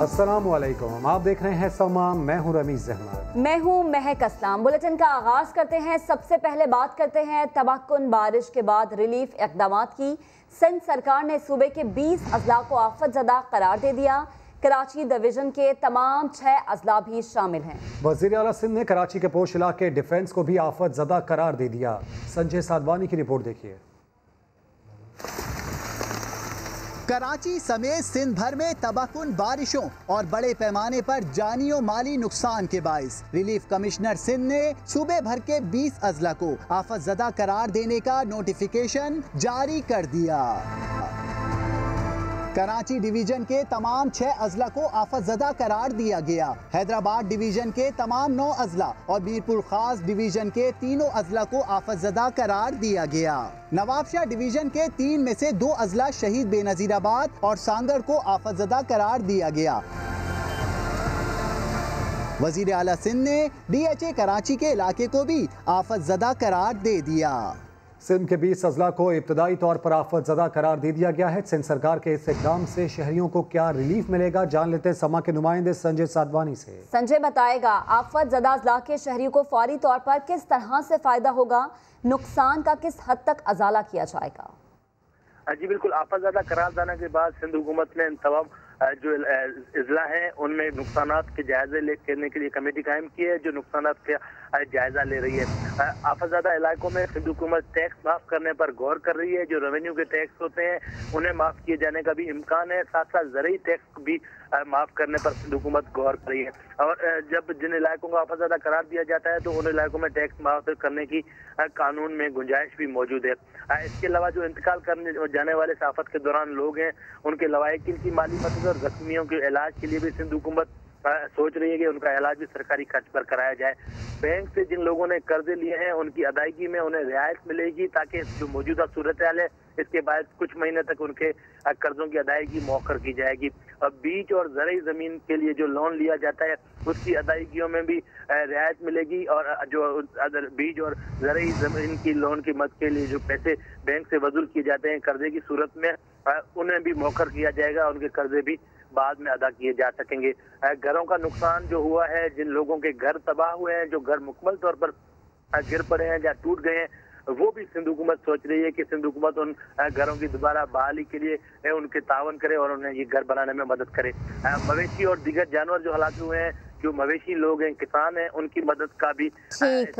अस्सलामुअलैकुम, आप देख रहे हैं समा। मैं हूं रमीज अहमद। मैं हूं महक असलाम। बुलेटिन का आगाज करते हैं। सबसे पहले बात करते हैं तबाहकुन बारिश के बाद रिलीफ इकदामात की। सिंध सरकार ने सूबे के 20 अजला को आफत ज़दा करार दे दिया। कराची डिवीजन के तमाम 6 अजला भी शामिल हैं। वज़ीर आला सिंध ने कराची के पोश इलाके डिफेंस को भी आफत ज़दा करार दे दिया। संजय साधवानी की रिपोर्ट देखिए। कराची समेत सिंध भर में तबाहकुन बारिशों और बड़े पैमाने पर जानी और माली नुकसान के बाइस रिलीफ कमिश्नर सिंध ने सूबे भर के 20 अजला को आफत ज़दा करार देने का नोटिफिकेशन जारी कर दिया। कराची डिवीजन के तमाम 6 अजला को आफत ज़दा करार दिया गया। हैदराबाद डिवीजन के तमाम 9 अजला और मीरपुर खास डिवीजन के तीनों अजला को आफत ज़दा करार दिया गया। नवाबशाह डिवीजन के 3 में से 2 अजला शहीद बेनजीराबाद और सांगड़ को आफत ज़दा करार दिया गया। वजीर आला सिंध ने DHA कराची के इलाके को भी आफत ज़दा करार दे दिया। सिंध के 20 अजला को इब्तदाई तौर पर आफत ज़दा करार दे दिया गया है। सिंध सरकार के इस इक़दाम से शहरियों को क्या रिलीफ मिलेगा, जान लेते हैं समा के नुमाइंदे संजय साधवानी से। संजय बताएगा आफत ज़दा अजला के शहरियों को फौरी तौर पर किस तरह से फायदा होगा, नुकसान का किस हद तक अजाला किया जाएगा। जी बिल्कुल, आफत ज़दा करार देने के बाद सिंध हुकूमत ने इन तमाम जो अजला हैं उनमें नुकसानात के जायजे लेने के लिए कमेटी कायम की है, जो नुकसानात का जायजा ले रही है। आफत ज़दा इलाकों में सिंध हुकूमत टैक्स माफ़ करने पर गौर कर रही है। जो रेवेन्यू के टैक्स होते हैं उन्हें माफ़ किए जाने का भी इम्कान है। साथ साथ ज़रूरी टैक्स भी माफ़ करने पर सिंध हुकूमत गौर कर रही है। और जब जिन इलाकों को आफत ज़दा करार दिया जाता है तो उन इलाकों में टैक्स माफ़ करने की कानून में गुंजाइश भी मौजूद है। इसके अलावा जो इंतकाल करने जाने वाले आफत के दौरान लोग हैं उनके लवाहिकीन की माली मदद और जख्मियों के इलाज के लिए भी सिंध हुकूमत सोच रही है कि उनका इलाज भी सरकारी खर्च पर कराया जाए। बैंक से जिन लोगों ने कर्जे लिए हैं उनकी अदायगी में उन्हें रियायत मिलेगी, ताकि जो मौजूदा सूरत हाल है इसके बाद कुछ महीने तक उनके कर्जों की अदायगी मौखर की जाएगी। और बीज और ज़रूरी ज़मीन के लिए जो लोन लिया जाता है उसकी अदायगियों में भी रियायत मिलेगी। और जो बीज और ज़रूरी ज़मीन की लोन की मदद के लिए जो पैसे बैंक से वसूल किए जाते हैं कर्जे की सूरत में, उन्हें भी मौखर किया जाएगा। उनके कर्जे भी बाद में अदा किए जा सकेंगे। घरों का नुकसान जो हुआ है, जिन लोगों के घर तबाह हुए हैं, जो घर मुकम्मल तौर पर गिर पड़े हैं या टूट गए हैं, वो भी सिंध हुकूमत सोच रही है कि सिंध हुकूमत उन घरों की दोबारा बहाली के लिए उनके तावन करे और उन्हें ये घर बनाने में मदद करे। मवेशी और दीगर जानवर जो हलाक हुए हैं, जो मवेशी लोग हैं, किसान हैं, उनकी मदद का भी ठीक।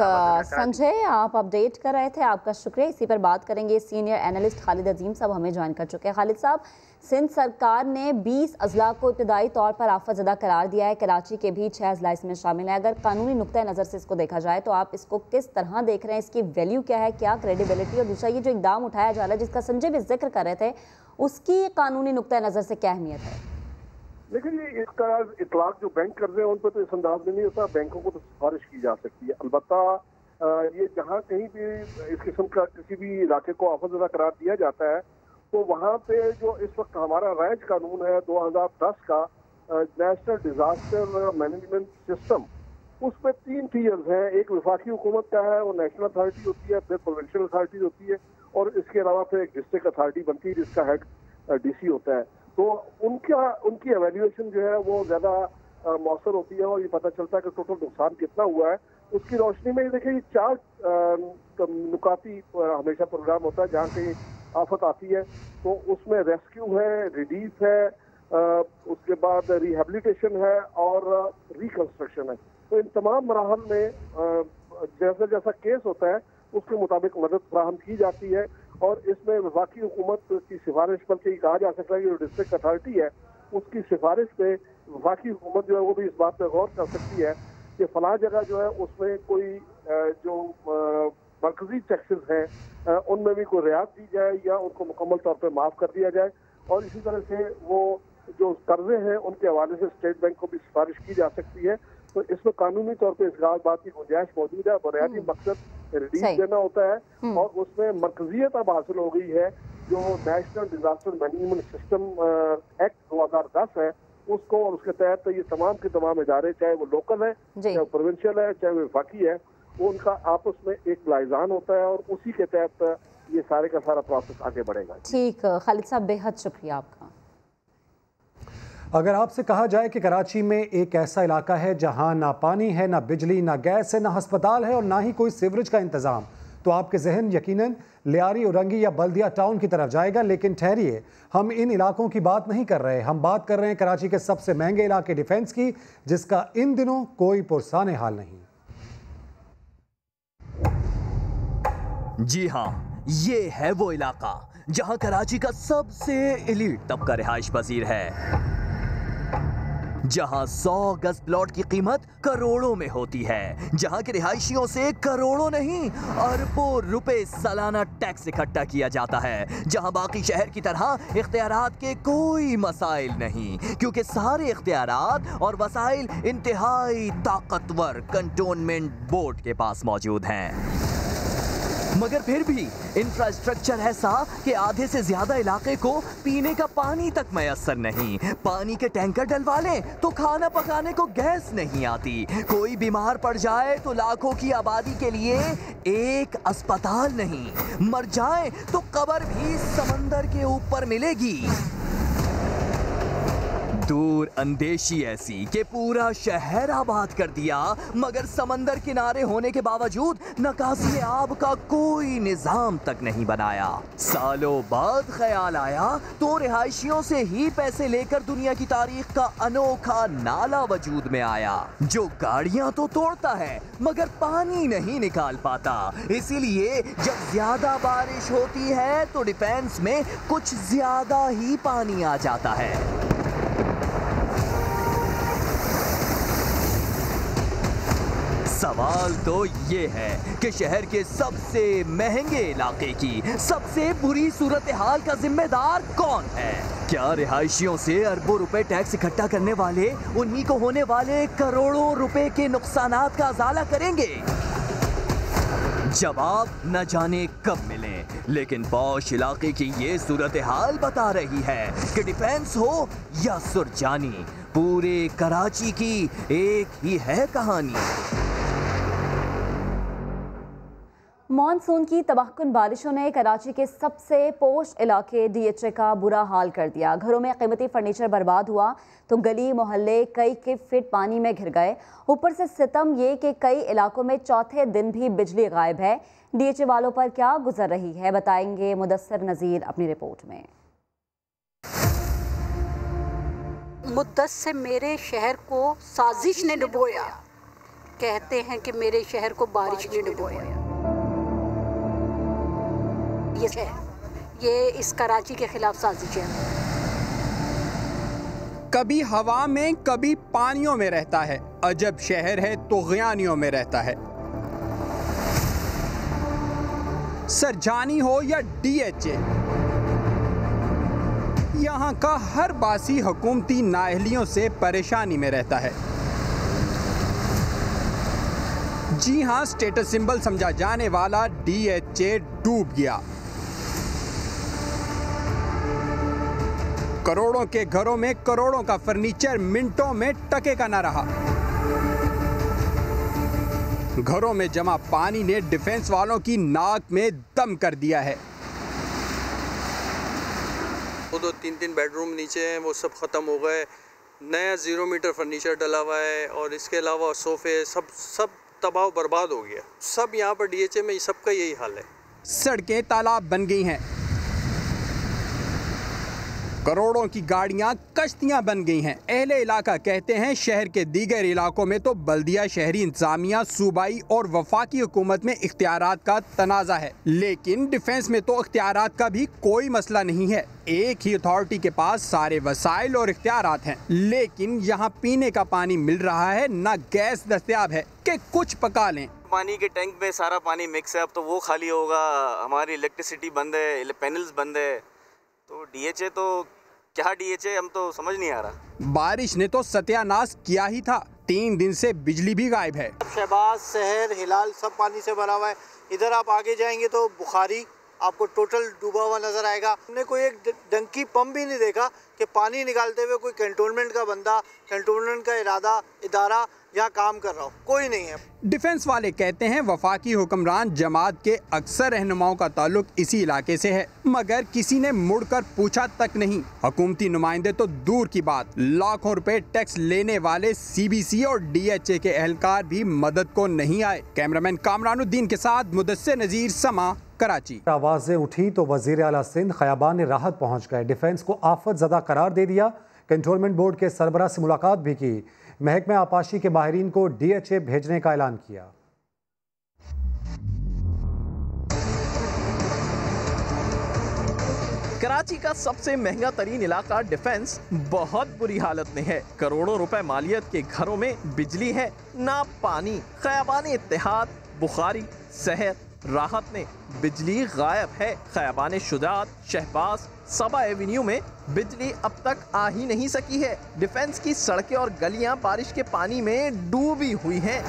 संजय, आप अपडेट कर रहे थे, आपका शुक्रिया। इसी पर बात करेंगे। सीनियर एनालिस्ट खालिद अजीम साहब हमें ज्वाइन कर चुके हैं। खालिद साहब, सिंध सरकार ने 20 अजला को इब्तदाई तौर पर आफत ज़दा करार दिया है। कराची के भी 6 अजला इसमें शामिल हैं। अगर कानूनी नुक्ता नज़र से इसको देखा जाए तो आप इसको किस तरह देख रहे हैं, इसकी वैल्यू क्या है, क्या क्रेडिबिलिटी, और दूसरा ये जो इकदाम उठाया जा रहा है जिसका संजय भी जिक्र कर रहे थे, उसकी कानूनी नुक्ता नज़र से क्या अहमियत है? लेकिन ये इसका इतलाक जो बैंक कर रहे हैं उन पर तो इस अंदाज में नहीं होता। बैंकों को तो सिफारिश की जा सकती है। अलबत्ता ये जहाँ कहीं भी इस किस्म का किसी भी इलाके को आफत ज़दा करार दिया जाता है तो वहाँ पे जो इस वक्त हमारा राइज कानून है 2010 का नेशनल डिजास्टर मैनेजमेंट सिस्टम, उस पर 3 टीयर्स हैं। एक वफाकी हुकूमत का है, वो नेशनल अथॉरिटी होती है, फिर प्रोविंशियल अथॉरिटी होती है, और इसके अलावा फिर एक डिस्ट्रिक्ट अथॉरिटी बनती है जिसका हेड DC होता है। तो उनकी एवेल्यूएशन जो है वो ज़्यादा मौसर होती है और ये पता चलता है कि टोटल नुकसान कितना हुआ है। उसकी रोशनी में देखिए ये 4 नुकाती हमेशा प्रोग्राम होता है। जहाँ कहीं आफत आती है तो उसमें रेस्क्यू है, रिलीफ है, उसके बाद रिहेबिलिटेशन है और रिकंस्ट्रक्शन है। तो इन तमाम मराहल में जैसा जैसा केस होता है उसके मुताबिक मदद फराहम की जाती है। और इसमें वफाकी हुकूमत की सिफारिश, बल्कि कहा जा सकता है कि जो डिस्ट्रिक्ट अथॉरिटी है उसकी सिफारिश पे वफाकी हुकूमत जो है वो भी इस बात पर गौर कर सकती है कि फला जगह जो है उसमें कोई जो मरकजी टैक्सेस हैं उनमें भी कोई रियायत दी जाए या उनको मुकम्मल तौर पर माफ़ कर दिया जाए। और इसी तरह से वो जो कर्जे हैं उनके हवाले से स्टेट बैंक को भी सिफारिश की जा सकती है। तो इसमें कानूनी तौर पर इस बात की गुंजाइश मौजूद है। बुनियादी मकसद रिलीफ देना होता है और उसमें मरकजियत अब हासिल हो गई है। जो national disaster management system act 2010 है उसको, और उसके तहत ये तमाम के तमाम इदारे, चाहे वो लोकल है, चाहे वो प्रोविंशियल है, चाहे वो वफाकी है, वो उनका आपस में एक लाइजान होता है और उसी के तहत ये सारे का सारा प्रोसेस आगे बढ़ेगा। ठीक, खालिद साहब बेहद शुक्रिया आपका। अगर आपसे कहा जाए कि कराची में एक ऐसा इलाका है जहां ना पानी है, ना बिजली, ना गैस है, ना अस्पताल है और ना ही कोई सीवरेज का इंतजाम, तो आपके जहन यकीनन लियारी, औरंगी या बल्दिया टाउन की तरफ जाएगा। लेकिन ठहरिए, हम इन इलाकों की बात नहीं कर रहे। हम बात कर रहे हैं कराची के सबसे महंगे इलाके डिफेंस की, जिसका इन दिनों कोई पुरसाने हाल नहीं। जी हाँ, ये है वो इलाका जहां कराची का सबसे एलीट तबका रिहाइश पजीर है, जहां 100 गज प्लॉट की कीमत करोड़ों में होती है, जहां के रिहायशियों से करोड़ों नहीं अरबों रुपए सालाना टैक्स इकट्ठा किया जाता है, जहां बाकी शहर की तरह इख्तियारात के कोई मसाइल नहीं, क्योंकि सारे इख्तियारात और वसाइल इंतहाई ताकतवर कंटोनमेंट बोर्ड के पास मौजूद हैं। मगर फिर भी इंफ्रास्ट्रक्चर ऐसा कि आधे से ज्यादा इलाके को पीने का पानी तक मैसर नहीं। पानी के टैंकर डलवा लें तो खाना पकाने को गैस नहीं आती। कोई बीमार पड़ जाए तो लाखों की आबादी के लिए एक अस्पताल नहीं। मर जाए तो कब्र भी समंदर के ऊपर मिलेगी। दूर अंदेशी ऐसी कि पूरा शहर आबाद कर दिया, मगर समंदर किनारे होने के बावजूद नकासी आब का कोई निजाम तक नहीं बनाया। सालों बाद ख्याल आया तो रिहायशियों से ही पैसे लेकर दुनिया की तारीख का अनोखा नाला वजूद में आया, जो गाड़ियां तो तोड़ता है मगर पानी नहीं निकाल पाता। इसीलिए जब ज्यादा बारिश होती है तो डिफेंस में कुछ ज्यादा ही पानी आ जाता है। सवाल तो ये है कि शहर के सबसे महंगे इलाके की सबसे बुरी सूरत हाल का जिम्मेदार कौन है? क्या रिहायशियों से अरबों रुपए टैक्स इकट्ठा करने वाले उन्हीं को होने वाले करोड़ों रुपए के नुकसानात का अजाला करेंगे? जवाब न जाने कब मिले, लेकिन पौश इलाके की ये सूरत हाल बता रही है कि डिफेंस हो या सुरजानी, पूरे कराची की एक ही है कहानी। मॉनसून की तबाहकुन बारिशों ने कराची के सबसे पोश इलाके डीएचए का बुरा हाल कर दिया। घरों में कीमती फर्नीचर बर्बाद हुआ तो गली मोहल्ले कई फीट पानी में घिर गए। ऊपर से सितम ये कि कई इलाकों में चौथे दिन भी बिजली गायब है। डीएचए वालों पर क्या गुजर रही है, बताएंगे मुदस्सिर नज़ीर अपनी रिपोर्ट में। मुद्दत से मेरे शहर को साजिश ने डुबोया। कहते हैं कि मेरे शहर को बारिश ने डुबोया। ये इस कराची के खिलाफ साजिश है। कभी हवा में कभी पानियों में रहता है। अजब शहर है तो ग़ियानियों में रहता है। सरजानी हो या डीएचए, यहाँ का हर बासी हुकूमती नाअहलियों से परेशानी में रहता है। जी हाँ, स्टेटस सिंबल समझा जाने वाला डीएचए डूब गया। करोड़ों के घरों में करोड़ों का फर्नीचर मिनटों में टके का न रहा। घरों में जमा पानी ने डिफेंस वालों की नाक में दम कर दिया है। वो 2-3 बेडरूम नीचे हैं, वो सब ख़त्म हो गए। नया 0 मीटर फर्नीचर डला हुआ है और इसके अलावा सोफे सब तबाह बर्बाद हो गया। सब यहाँ पर डीएचए में सबका यही हाल है। सड़कें तालाब बन गई हैं, करोड़ों की गाड़ियां कश्तियां बन गई हैं। अहले इलाका कहते हैं शहर के दीगर इलाकों में तो बल्दिया, शहरी इंतजामिया, सूबाई और वफाकी हुकूमत में इख्तियारात का तनाज़ा है, लेकिन डिफेंस में तो इख्तियारात का भी कोई मसला नहीं है। एक ही अथॉरिटी के पास सारे वसाइल और इख्तियारात हैं, लेकिन यहाँ पीने का पानी मिल रहा है, ना गैस दस्तयाब है कि कुछ पका लें। पानी के टैंक में सारा पानी मिक्स है, अब तो वो खाली होगा। हमारी इलेक्ट्रिसिटी बंद है, पैनल्स बंद है, तो डीएचए तो क्या डीएचए, हम तो समझ नहीं आ रहा। बारिश ने तो सत्यानाश किया ही था। 3 दिन से बिजली भी गायब है। शहबाज, शहर, हिलाल सब पानी से भरा हुआ है। इधर आप आगे जाएंगे तो बुखारी, आपको टोटल डूबा हुआ नज़र आएगा। हमने कोई एक डंकी पंप भी नहीं देखा कि पानी निकालते हुए कोई कैंटोनमेंट का बंदा, कैंटोनमेंट का इदारा यहाँ काम कर रहा हो, कोई नहीं है। डिफेंस वाले कहते हैं वफाकी हुक्मरान जमात के अक्सर रहनुमाओं का ताल्लुक इसी इलाके से है, मगर किसी ने मुड़कर पूछा तक नहीं। हुकूमती नुमाइंदे तो दूर की बात, लाखों रुपए टैक्स लेने वाले CBC और DHA के एहलकार भी मदद को नहीं आए। कैमरामैन कामरानुद्दीन के साथ मुदस्सिर नजीर, समा, कराची। आवाजें उठी तो वजीर आला सिंध खयाबान राहत पहुंच गए, डिफेंस को आफत ज़दा करार दे दिया। कंटोनमेंट बोर्ड के सरबराह से मुलाकात भी की, महकमा आपाशी के माहिरीन को DHA भेजने का ऐलान किया। कराची का सबसे महंगा तरीन इलाका डिफेंस बहुत बुरी हालत में है। करोड़ों रुपए मालियत के घरों में बिजली है ना पानी। खयाबान इत्तेहाद, बुखारी, शहर, राहत में बिजली गायब है। खयाबान शुजात, शहबाज, सबा एवेन्यू में बिजली अब तक आ ही नहीं सकी है। डिफेंस की सड़कें और गलियां बारिश के पानी में डूबी हुई हैं।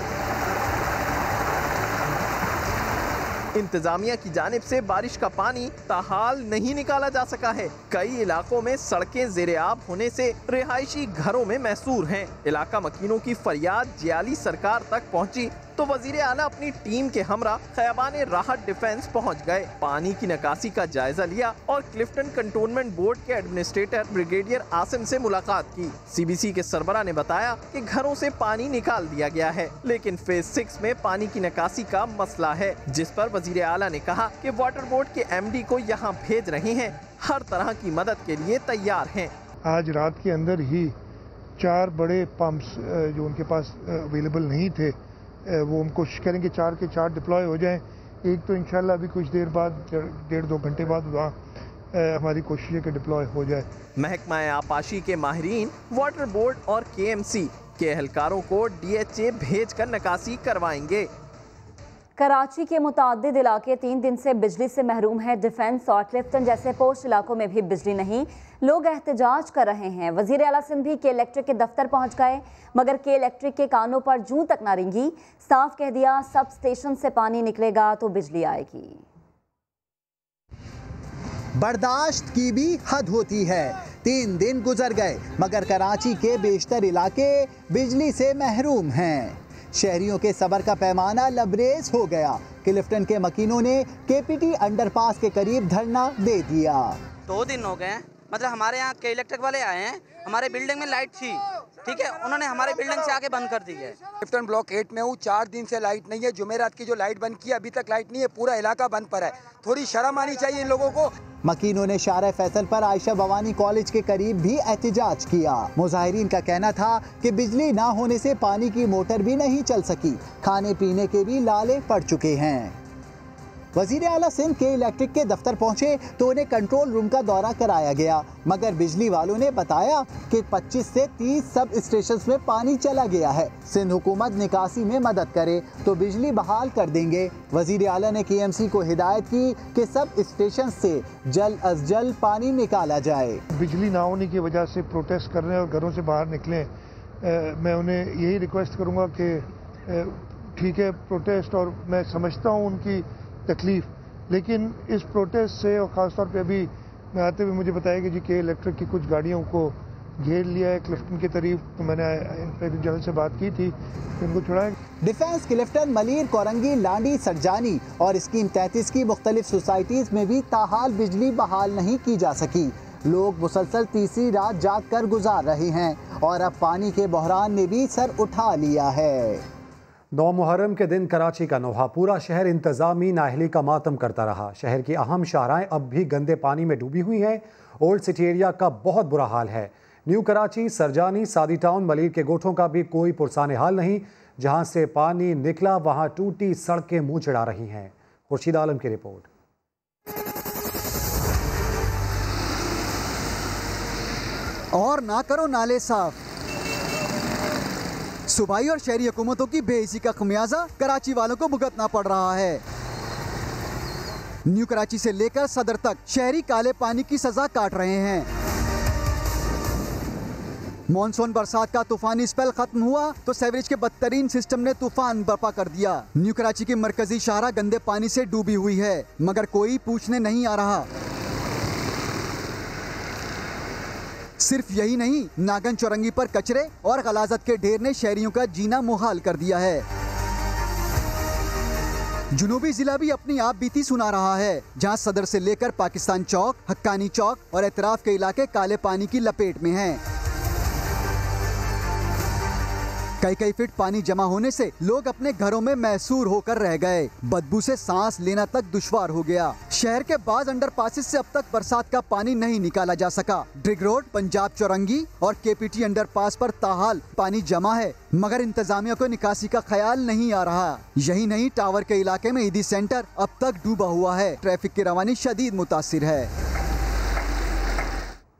इंतजामिया की जानिब से बारिश का पानी ताहाल नहीं निकाला जा सका है। कई इलाकों में सड़कें ज़ेरे-आब होने से रिहायशी घरों में महसूर हैं। इलाका मकीनों की फरियाद जियाली सरकार तक पहुंची तो वजीर आला अपनी टीम के हमरा खयाबान राहत डिफेंस पहुंच गए। पानी की निकासी का जायजा लिया और क्लिफ्टन कंटोनमेंट बोर्ड के एडमिनिस्ट्रेटर ब्रिगेडियर आसिम से मुलाकात की। CBC के सरबरा ने बताया कि घरों से पानी निकाल दिया गया है, लेकिन फेज 6 में पानी की निकासी का मसला है, जिस पर वजीर आला ने कहा कि वाटर बोर्ड के MD को यहाँ भेज रहे हैं, हर तरह की मदद के लिए तैयार हैं। आज रात के अंदर ही 4 बड़े पंप्स जो उनके पास अवेलेबल नहीं थे, वो हम कोशिश करेंगे 4 के 4 डिप्लॉय हो जाएं। एक तो इंशाल्लाह अभी कुछ देर बाद, 1.5-2 घंटे बाद वहाँ हमारी कोशिश है कि डिप्लॉय हो जाए। महकमा आपाशी के माहिरीन वाटर बोर्ड और KMC के एहलकारों को DHA भेजकर निकासी करवाएंगे। कराची के मुताद्दिद इलाके 3 दिन से बिजली से महरूम है। डिफेंस और क्लिफ्टन जैसे पोस्ट इलाकों में भी बिजली नहीं, लोग एहतजाज कर रहे हैं। वजीर आला सिंध भी के इलेक्ट्रिक के दफ्तर पहुंच गए, मगर के इलेक्ट्रिक के कानों पर जूं तक ना रिंगी। साफ कह दिया, सब स्टेशन से पानी निकलेगा तो बिजली आएगी। बर्दाश्त की भी हद होती है। 3 दिन गुजर गए मगर कराची के बेशतर इलाके बिजली से महरूम हैं। शहरियों के सबर का पैमाना लबरेज हो गया। क्लिफ्टन के मकीनों ने KPT अंडरपास के करीब धरना दे दिया। 2 दिन हो गए, मतलब हमारे यहाँ के इलेक्ट्रिक वाले आए हैं, हमारे बिल्डिंग में लाइट थी, ठीक है, उन्होंने हमारे बिल्डिंग से आके बंद कर दी है। क्लिफ्टन ब्लॉक 8 में हूँ, 4 दिन से लाइट नहीं है। जुमेरात की जो लाइट बंद की अभी तक लाइट नहीं है, पूरा इलाका बंद पर है। थोड़ी शर्म आनी चाहिए इन लोगों को। मकीनों ने शारा फैसल पर आयशा भवानी कॉलेज के करीब भी एहतजाज किया। मुजाहिरीन का कहना था कि बिजली ना होने से पानी की मोटर भी नहीं चल सकी, खाने पीने के भी लाले पड़ चुके हैं। वजीर आला सिंध के इलेक्ट्रिक के दफ्तर पहुंचे तो उन्हें कंट्रोल रूम का दौरा कराया गया, मगर बिजली वालों ने बताया कि 25 से 30 सब स्टेशन में पानी चला गया है। सिंध हुकूमत निकासी में मदद करे तो बिजली बहाल कर देंगे। वजीर आला ने KMC को हिदायत की कि सब स्टेशन से जल्द अज जल्द पानी निकाला जाए। बिजली ना होने की वजह से प्रोटेस्ट कर रहे हैं और घरों से बाहर निकले। मैं उन्हें यही रिक्वेस्ट करूँगा कि ठीक है प्रोटेस्ट, और मैं समझता हूँ उनकी तकलीफ, लेकिन इस प्रोटेस्ट से और ख़ासतौर पे अभी मैं आते हुए मुझे बताया कि जी के इलेक्ट्रिक की कुछ गाड़ियों को घेर लिया है क्लिफ्टन की तरफ। तो मैंने इंस्पेक्टर जनरल से बात की थी कि उनको छुड़ाएं। डिफेंस, क्लिफ्टन, मलीर, कोरंगी, लांडी, सरजानी और स्कीम 33 की मुख्तलिफ सोसाइटीज़ में भी ताहाल बिजली बहाल नहीं की जा सकी। लोग मुसलसल तीसरी रात जाग कर गुजार रहे हैं और अब पानी के बहरान ने भी सर उठा लिया है। 9 मुहर्रम के दिन कराची का नोहा, पूरा शहर इंतजामी नाअहली का मातम करता रहा। शहर की अहम शाहराएं अब भी गंदे पानी में डूबी हुई हैं। ओल्ड सिटी एरिया का बहुत बुरा हाल है। न्यू कराची, सरजानी, सादी टाउन, मलीर के गोठों का भी कोई पुरसाने हाल नहीं। जहां से पानी निकला वहां टूटी सड़कें मुंह चिढ़ा रही हैं। खुर्शीद आलम की रिपोर्ट। और ना करो नाले साफ। सूबाई और शहरी हुकूमतों की बेइज्जती का खमियाजा कराची वालों को भुगतना पड़ रहा है। न्यू कराची से लेकर सदर तक शहरी काले पानी की सजा काट रहे हैं। मॉनसून बरसात का तूफानी स्पेल खत्म हुआ तो सीवरेज के बदतरीन सिस्टम ने तूफान बर्पा कर दिया। न्यू कराची की मरकजी शाहरा गंदे पानी से डूबी हुई है, मगर कोई पूछने नहीं आ रहा। सिर्फ यही नहीं, नागन चौरंगी पर कचरे और गलाजत के ढेर ने शहरियों का जीना मुहाल कर दिया है। जुनूबी जिला भी अपनी आप बीती सुना रहा है, जहां सदर से लेकर पाकिस्तान चौक, हक्कानी चौक और एतराफ के इलाके काले पानी की लपेट में हैं। कई फीट पानी जमा होने से लोग अपने घरों में मैसूर होकर रह गए। बदबू से सांस लेना तक दुश्वार हो गया। शहर के बाज अंडरपासेस से अब तक बरसात का पानी नहीं निकाला जा सका। ड्रिग रोड, पंजाब चौरंगी और केपीटी अंडरपास पर ताहाल पानी जमा है, मगर इंतजामिया को निकासी का ख्याल नहीं आ रहा। यही नहीं, टावर के इलाके में ईदी सेंटर अब तक डूबा हुआ है। ट्रैफिक की रवानी शदीद मुतासिर है।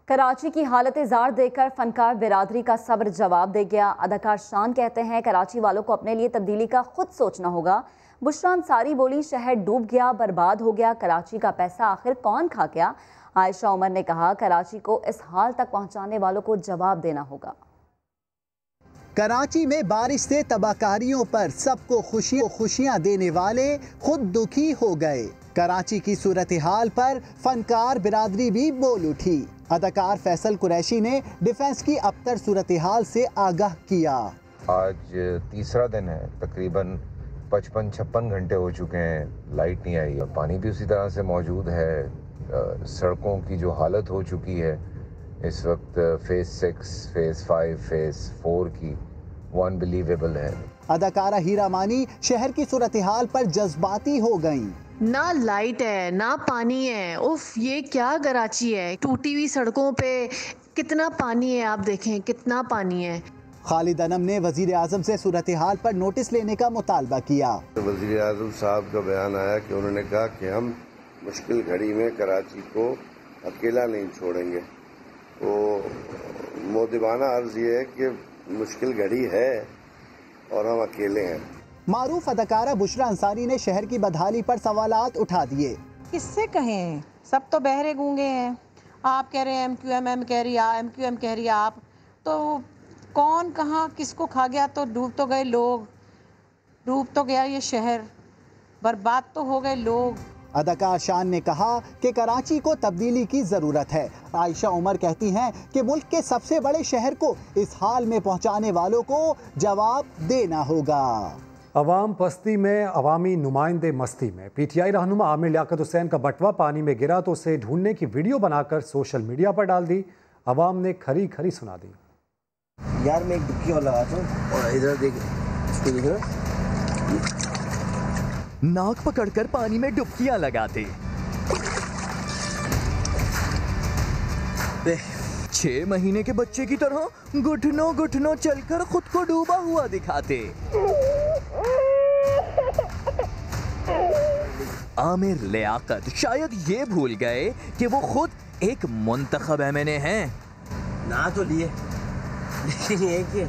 कराची की हालत ज़ार देखकर फनकार बिरादरी का सब्र जवाब दे गया। अदाकार शान कहते हैं कराची वालों को अपने लिए तब्दीली का खुद सोचना होगा। बुशरा अंसारी बोली शहर डूब गया, बर्बाद हो गया, कराची का पैसा आखिर कौन खा गया। आयशा उमर ने कहा कराची को इस हाल तक पहुंचाने वालों को जवाब देना होगा। कराची में बारिश से तबाहकारियों पर सबको खुशियां देने वाले खुद दुखी हो गए। कराची की सूरत हाल पर फनकार बिरादरी भी बोल उठी। अदाकार फैसल कुरैशी ने डिफेंस की अबतर सूरत हाल से आगाह किया। आज तीसरा दिन है, तकरीबन 55-56 घंटे हो चुके हैं, लाइट नहीं आई। पानी भी उसी तरह से मौजूद है। सड़कों की जो हालत हो चुकी है इस वक्त फेज 6, फेज 5, फेज 4 की, वो अनबिलीवेबल है। अदाकारा हीरा मानी शहर की सूरत हाल पर जज्बाती हो गईं। ना लाइट है, ना पानी है। उफ, ये क्या कराची है। टूटी हुई सड़कों पे कितना पानी है, आप देखें कितना पानी है। खालिद अनम ने वजीर आजम से सूरत हाल पर नोटिस लेने का मुतालबा किया। वजीर आजम साहब का बयान आया कि उन्होंने कहा कि हम मुश्किल घड़ी में कराची को अकेला नहीं छोड़ेंगे। तो मोदिबाना अर्ज ये है कि मुश्किल घड़ी है और हम अकेले हैं। मारूफ अदाकारा बुशरा अंसारी ने शहर की बदहाली पर सवालात उठा दिए। किससे कहें, सब तो बहरे गूंगे हैं। आप कह रहे हैं MQM कह रही है, MQM कह रही है आप, तो कौन कहाँ किसको खा गया। तो डूब तो गए लोग, डूब तो गया ये शहर, बर्बाद तो हो गए लोग। अदाकार शान ने कहा कि कराची को तब्दीली की ज़रूरत है। आयशा उमर कहती हैं कि मुल्क के सबसे बड़े शहर को इस हाल में पहुंचाने वालों को जवाब देना होगा। अवाम पस्ती में, अवामी नुमाइंदे मस्ती में। PTI रहनुमा आमिर लियाकत हुसैन का बटवा पानी में गिरा तो उसे ढूंढने की वीडियो बनाकर सोशल मीडिया पर डाल दी। अवाम ने खरी खरी सुना दी। यार मैं एक डुबकी वाला आता हूँ और इधर देख, इसको देख रहा, नाक पकड़कर पानी में डुबकियां लगाते, 6 महीने के बच्चे की तरह घुटनों घुटनों चलकर खुद को डूबा हुआ दिखाते। आमिर लियाकत शायद ये भूल गए कि वो खुद एक मुंतखब MNA हैं। ना तो लिए, लेकिन ये कि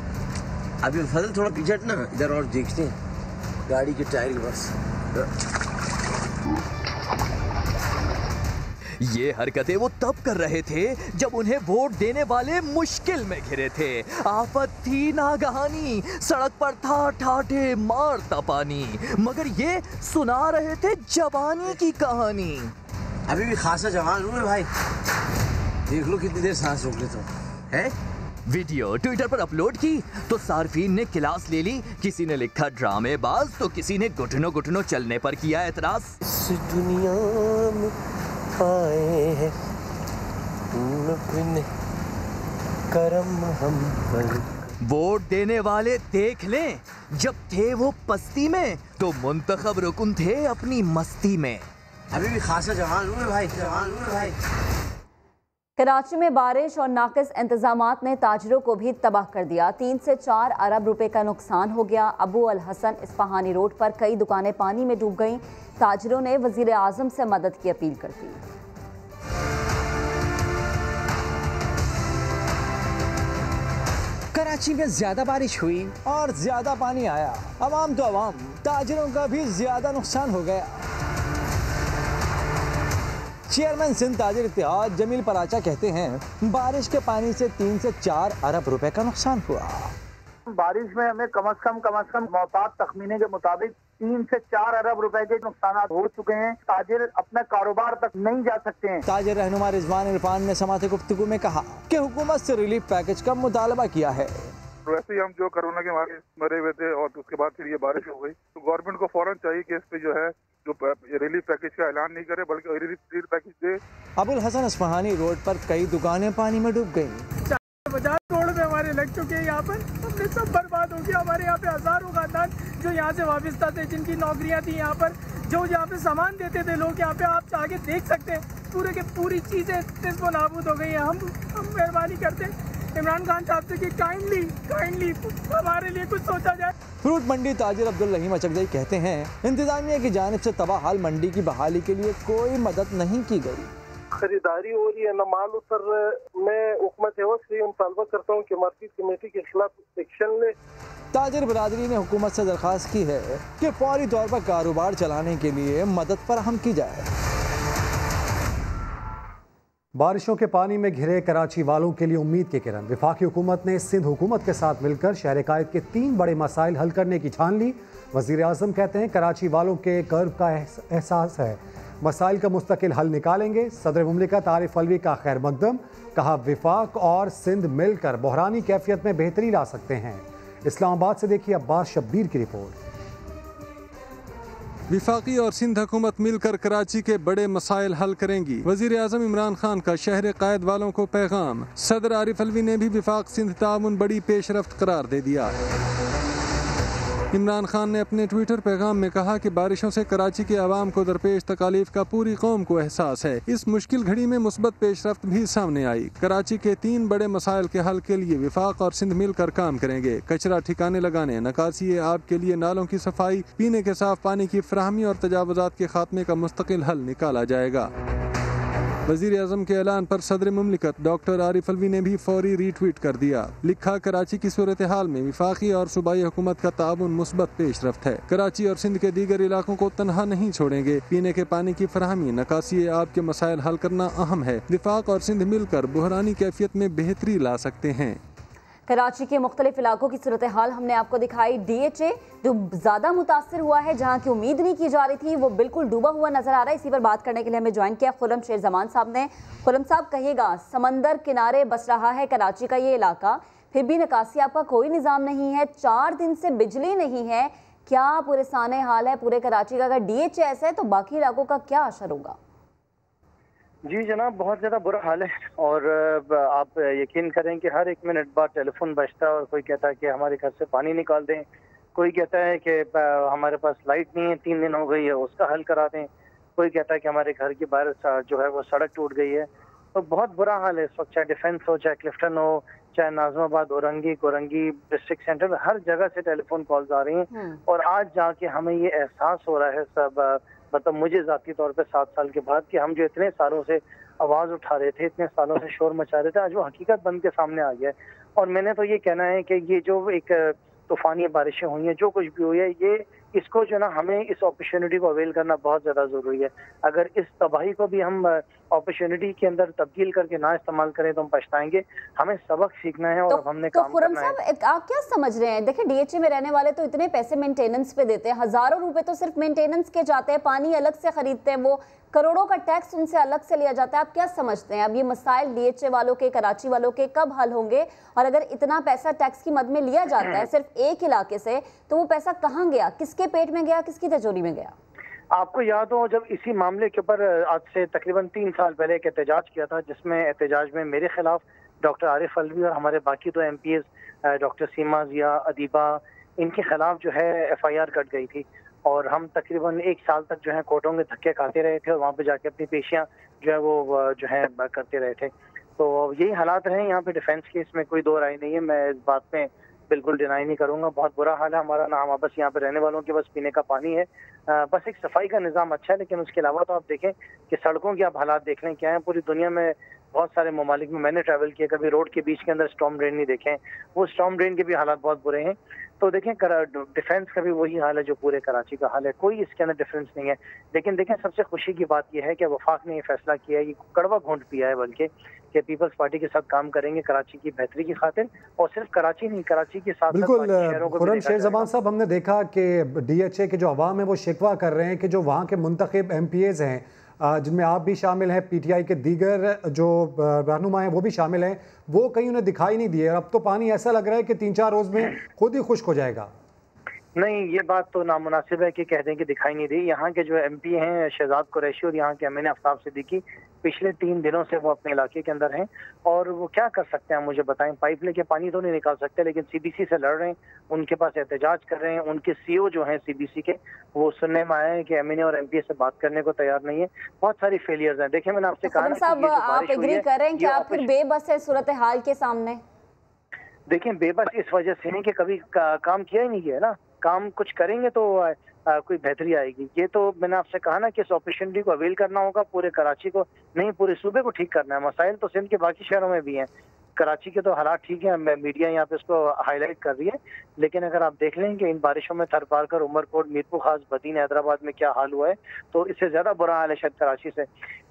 अभी फजल थोड़ा पीछे हट ना, इधर और देखते हैं गाड़ी के टायर के पास। ये हरकतें वो तब कर रहे थे जब उन्हें वोट देने वाले मुश्किल में घिरे थे। आफत थी नागहानी, सड़क पर था ठाठे मारता पानी, मगर ये सुना रहे थे जवानी की कहानी। अभी भी खासा जवान हूँ भाई, देख लो कितनी देर सांस रोक लेता हूँ है। वीडियो ट्विटर पर अपलोड की तो सार्फिन ने क्लास ले ली। किसी ने लिखा ड्रामेबाज तो किसी ने घुटनों घुटनों चलने पर किया एतराज। इस दुनिया में पाए हैं अपने करम हम पर। वोट देने वाले देख लें, जब थे वो पस्ती में तो मुंतखब रुकन थे अपनी मस्ती में। अभी भी खासा जवान हूँ भाई, जवान हूँ भाई। कराची में बारिश और नाकिस इंतजामात ने ताजिरों को भी तबाह कर दिया। 3 से 4 अरब रुपए का नुकसान हो गया। अबू अल हसन इस्फहानी रोड पर कई दुकानें पानी में डूब गईं। ताजिरों ने वजीर आजम से मदद की अपील कर दी। कराची में ज्यादा बारिश हुई और ज्यादा पानी आया। अवाम तो अवाम, ताजिरों का भी ज्यादा नुकसान हो गया। चेयरमैन सिंध ताजिर इत्तेहाद जमील पराचा कहते हैं बारिश के पानी से 3 से 4 अरब रुपए का नुकसान हुआ। बारिश में हमें कम से कम मोहतात तखमीने के मुताबिक 3 से 4 अरब रुपए के नुकसान हो चुके हैं। ताजिर अपने कारोबार तक नहीं जा सकते हैं। ताजिर रहनुमा रिजवान इरफान ने समाते गुफ्तगू में कहा कि हुकूमत से रिलीफ पैकेज का मुतालबा किया है। वैसे ही हम जो कोरोना के मारे मरे हुए थे और उसके बाद फिर ये बारिश हो गई, तो गवर्नमेंट को फौरन चाहिए कि इस पे जो है जो रिलीफ पैकेज का ऐलान नहीं करे बल्कि रिलीफ पैकेज दे। अबुल हसन अस्फहानी रोड पर कई दुकानें पानी में डूब गयी। 50 करोड़ रुपए हमारे लग चुके हैं यहाँ पर, हमने सब बर्बाद हो गया। हमारे यहाँ पे हजारों खानदान जो यहाँ से वाबिस्ता थे, जिनकी नौकरियाँ थी यहाँ पर, जो यहाँ पे सामान देते थे लोग, यहाँ पे आप आगे देख सकते हैं पूरे के पूरी चीजें निस्बो नाबूद हो गई है। हम मेहरबानी करते हैं इमरान खान साहब से कि काइंडली हमारे लिए कुछ सोचा जाए। फ्रूट मंडी ताजिर अब्दुल रहीम अचकजई कहते हैं इंतजामिया की जानिब से तबाहाल मंडी की बहाली के लिए कोई मदद नहीं की गई। खरीदारी हो रही है न माल उतर। मैं हुकूमत से मुतालबा करता हूँ कि मार्केट कमेटी के खिलाफ एक्शन ले। ताजिर बरादरी ने हुकूमत से दरख्वास्त की है कि फौरी तौर पर कारोबार चलाने के लिए मदद फराहम की जाए। बारिशों के पानी में घिरे कराची वालों के लिए उम्मीद की किरण। वफाकी हुकूमत ने सिंध हुकूमत के साथ मिलकर शहर कायद के 3 बड़े मसाइल हल करने की ठान ली। वज़ीर आज़म कहते हैं कराची वालों के गर्व का एहसास है, मसाइल का मुस्तकिल हल निकालेंगे। सदर मुमलिकत आरिफ अलवी का खैर मकदम, कहा वफाक और सिंध मिलकर बहरानी कैफियत में बेहतरी ला सकते हैं। इस्लामाबाद से देखिए अब्बास शब्बीर की रिपोर्ट। विफाकी और सिंध हुकूमत मिलकर कराची के बड़े मसाइल हल करेंगी। वजीर आज़म इमरान खान का शहर कायद वालों को पैगाम। सदर आरिफ अलवी ने भी विफाक सिंध ताउन बड़ी पेशरफ्त करार दे दिया। इमरान खान ने अपने ट्विटर पैगाम में कहा कि बारिशों से कराची के आवाम को दरपेश तकालीफ का पूरी कौम को एहसास है। इस मुश्किल घड़ी में मुस्बत पेशरफ्त भी सामने आई। कराची के 3 बड़े मसाइल के हल के लिए विफाक और सिंध मिलकर काम करेंगे। कचरा ठिकाने लगाने, निकासी आब के लिए नालों की सफाई, पीने के साफ पानी की फराहमी और तजावुजात के खात्मे का मुस्तकिल हल निकाला जाएगा। वज़ीर आज़म के ऐलान पर सदर मुमलिकत डॉक्टर आरिफ अलवी ने भी फौरी रीट्वीट कर दिया। लिखा, कराची की सूरत हाल में विफाकी और सूबाई हुकूमत का ताउन मुस्बत पेशरफ्त है। कराची और सिंध के दीगर इलाकों को तनहा नहीं छोड़ेंगे। पीने के पानी की फराहमी, निकासी आब के मसाइल हल करना अहम है। विफाक और सिंध मिलकर बहरानी कैफियत में बेहतरी ला सकते हैं। कराची के मुख्तलिफ इलाकों की सूरत हाल हमने आपको दिखाई। DHA जो ज़्यादा मुतासर हुआ है, जहाँ की उम्मीद नहीं की जा रही थी, वो बिल्कुल डूबा हुआ नजर आ रहा है। इसी पर बात करने के लिए हमें ज्वाइन किया खुर्रम शेर जमान साहब ने। खुर्रम साहब, कहिएगा, समंदर किनारे बस रहा है कराची का ये इलाका, फिर भी निकासी आपका कोई निज़ाम नहीं है, 4 दिन से बिजली नहीं है, क्या पूरे साने हाल है पूरे कराची का? अगर DHA ऐसा है तो बाकी इलाकों का क्या असर होगा? जी जनाब, बहुत ज़्यादा बुरा हाल है और आप यकीन करें कि हर 1 मिनट बाद टेलीफोन बजता है और कोई कहता है कि हमारे घर से पानी निकाल दें, कोई कहता है कि हमारे पास लाइट नहीं है, 3 दिन हो गई है, उसका हल करा दें, कोई कहता है कि हमारे घर के बाहर जो है वो सड़क टूट गई है। तो बहुत बुरा हाल है इस वक्त, चाहे डिफेंस हो, चाहे क्लिफ्टन हो, चाहे नाजमाबाद, औरंगी, कोरंगी डिस्ट्रिक्ट सेंटर, हर जगह से टेलीफोन कॉल्स आ रही हैं। और आज जाके हमें ये एहसास हो रहा है सब, मतलब मुझे ज़ाती तौर पे 7 साल के बाद, कि हम जो इतने सालों से आवाज़ उठा रहे थे, इतने सालों से शोर मचा रहे थे, आज वो हकीकत बन के सामने आ गया है। और मैंने तो ये कहना है कि ये जो एक तूफ़ानी बारिशें हुई हैं, जो कुछ भी हुई है, ये इसको जो ना हमें इस अपॉर्चुनिटी को अवेल करना बहुत ज़्यादा ज़रूरी है। अगर इस तबाही को भी हम अपॉर्चुनिटी के अंदर तब्दील करके ना इस्तेमाल करें तो हम पछताएंगे। हमें सबक सीखना है और अब हमने काम करना है। आप क्या समझ रहे हैं? देखिए, DHA में रहने वाले तो इतने पैसे मेंटेनेंस पे देते हैं, हजारों रुपए तो सिर्फ मेंटेनेंस के जाते हैं, पानी अलग से खरीदते हैं, वो करोड़ों का टैक्स उनसे अलग से लिया जाता है। आप क्या समझते हैं अब ये मसाइल DHA वालों के, कराची वालों के कब हल होंगे? और अगर इतना पैसा टैक्स की मद में लिया जाता है सिर्फ एक इलाके से, तो वो पैसा कहाँ गया, किसके पेट में गया, किसकी तिजोरी में गया? आपको याद हो जब इसी मामले के ऊपर आज से तकरीबन 3 साल पहले एक एहतजाज किया था, जिसमें एहतजाज में मेरे खिलाफ डॉक्टर आरिफ अलवी और हमारे बाकी 2 MPs डॉक्टर सीमा जिया, अदीबा, इनके खिलाफ जो है FIR कट गई थी और हम तकरीबन 1 साल तक जो है कोर्टों में धक्के खाते रहे थे और वहाँ पे जाके अपनी पेशियाँ जो है वो जो है करते रहे थे। तो यही हालात रहे यहाँ पे डिफेंस के, इसमें कोई दो राय नहीं है, मैं इस बात में बिल्कुल डिनाई नहीं करूंगा। बहुत बुरा हाल है हमारा, ना हम बस यहाँ पे रहने वालों के बस पीने का पानी है, बस एक सफाई का निज़ाम अच्छा है, लेकिन उसके अलावा तो आप देखें कि सड़कों के आप हालात देख लें क्या है। पूरी दुनिया में बहुत सारे ममालिक में मैंने ट्रैवल किया, कभी रोड के बीच के अंदर स्टॉर्म ड्रेन नहीं देखे हैं। वो स्टॉर्म ड्रेन के भी हालात बहुत बुरे हैं। तो देखें डिफेंस का भी वही हाल है जो पूरे कराची का हाल है, कोई इसके अंदर डिफरेंस नहीं है। लेकिन देखें सबसे खुशी की बात यह है कि वफाक ने ये फैसला किया है, ये कड़वा घोंट पिया है बल्कि, कि पीपल्स पार्टी के साथ काम करेंगे कराची की बेहतरी की खातिर, और सिर्फ कराची नहीं, कराची के साथ बिल्कुल। खुर्रम शेर ज़मान साहब, हमने देखा कि DHA के जो अवाम है वो शिकवा कर रहे हैं कि जो वहाँ के मुंतखब MPAs हैं, जिनमें आप भी शामिल हैं, PTI के दीगर जो रहनुमा हैं वो भी शामिल हैं, वो कहीं उन्हें दिखाई नहीं दिए। अब तो पानी ऐसा लग रहा है कि 3-4 रोज़ में खुद ही खुश्क हो जाएगा। नहीं, ये बात तो नामुनासिब है कि कह दें कि दिखाई नहीं दी। यहाँ के जो MP हैं शहजाद कुरैशी और यहाँ के MNA आफ्ताब सिद्दीकी, पिछले 3 दिनों से वो अपने इलाके के अंदर हैं, और वो क्या कर सकते हैं मुझे बताएं। पाइप लेके पानी तो नहीं निकाल सकते, लेकिन CBC से लड़ रहे हैं, उनके पास एहतजाज कर रहे हैं। उनके CO जो हैं CBC के, वो सुनने में आया है कि MNA और MPA से बात करने को तैयार नहीं है। बहुत सारी फेलियर्स हैं। देखिए मैंने आपसे कहा साहब, आप एग्री कर रहे हैं कि आप फिर बेबस है सूरत हाल के सामने? देखें बेबस इस वजह से नहीं कि कभी काम किया ही नहीं है ना, काम कुछ करेंगे तो कोई बेहतरी आएगी। ये तो मैंने आपसे कहा ना कि इस अपॉर्चुनिटी को अवेल करना होगा, पूरे कराची को नहीं पूरे सूबे को ठीक करना है। मसाइल तो सिंध के बाकी शहरों में भी हैं, कराची के तो हालात ठीक है, मीडिया यहाँ पे इसको हाईलाइट कर रही है, लेकिन अगर आप देख लें कि इन बारिशों में थरपारकर, उमरकोट, मीरपुर खास, बदीन, हैदराबाद में क्या हाल हुआ है, तो इससे ज्यादा बुरा हाल है शायद कराची से।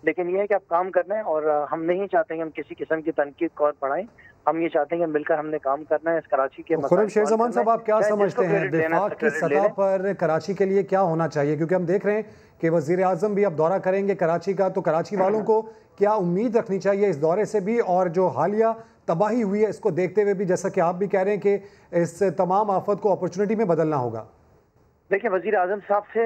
लेकिन ये है कि आप काम करना है, और हम नहीं चाहते कि हम किसी किस्म की तनकीद को और बढ़ाएं। हम ये चाहते हैं कि मिलकर हमने काम करना है इस कराची के। खुर्रम शेर ज़मान साहब, आप क्या समझते हैं वफाक की सतह पर कराची के लिए क्या होना चाहिए? क्योंकि हम देख रहे हैं कि वज़ीर आज़म भी अब दौरा करेंगे कराची का, तो कराची वालों को क्या उम्मीद रखनी चाहिए इस दौरे से भी, और जो हालिया तबाही हुई है इसको देखते हुए भी, जैसा कि आप भी कह रहे हैं कि इस तमाम आफत को अपॉर्चुनिटी में बदलना होगा? देखिए वज़ीर आज़म साहब से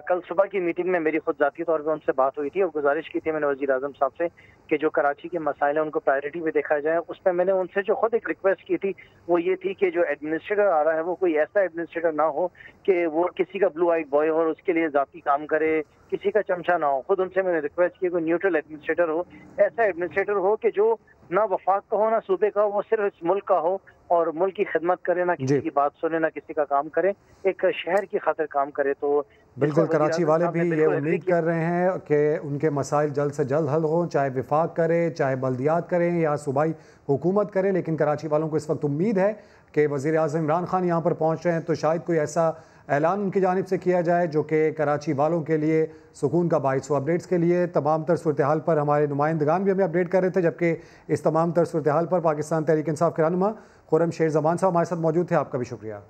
कल सुबह की मीटिंग में मेरी खुद जाती तौर पर उनसे बात हुई थी, और गुजारिश की थी मैंने वज़ीर आज़म साहब से कि जो कराची के मसाइल हैं उनको प्रायोरिटी पे देखा जाए। उस पर मैंने उनसे जो खुद एक रिक्वेस्ट की थी वो ये थी कि जो एडमिनिस्ट्रेटर आ रहा है वो कोई ऐसा एडमिनिस्ट्रेटर ना हो कि वो किसी का ब्लू आइड बॉय हो और उसके लिए जाती काम करे, किसी का चमचा ना हो। खुद उनसे मैंने रिक्वेस्ट की कोई न्यूट्रल एडमिनिस्ट्रेटर हो, ऐसा एडमिनिस्ट्रेटर हो कि जो ना वफाक का हो ना सूबे का हो, वो सिर्फ इस मुल्क का हो और मुल्क की खिदमत करे, ना किसी की बात सुने, ना किसी का काम करे, एक शहर की खातिर काम करे। तो बिल्कुल कराची वाले भी ये उम्मीद कर रहे हैं कि उनके मसाइल जल्द से जल्द हल हों, चाहे विफाक करे, चाहे बल्दियात करें या सूबाई हुकूमत करे। लेकिन कराची वालों को इस वक्त उम्मीद है कि वज़ीर आज़म इमरान खान यहाँ पर पहुँच रहे हैं, तो शायद कोई ऐसा ऐलान उनकी जानिब से किया जाए जो कि कराची वालों के लिए सुकून का बाइस हो। अपडेट्स के लिए तमाम तर सूरत हाल पर हमारे नुमाइंदगान भी हमें अपडेट कर रहे थे, जबकि इस तमाम तर सूरत हाल पर पाकिस्तान तहरीक इंसाफ के रहनुमा खुर्रम शेर ज़मान साहब हमारे साथ मौजूद थे। आपका भी शुक्रिया।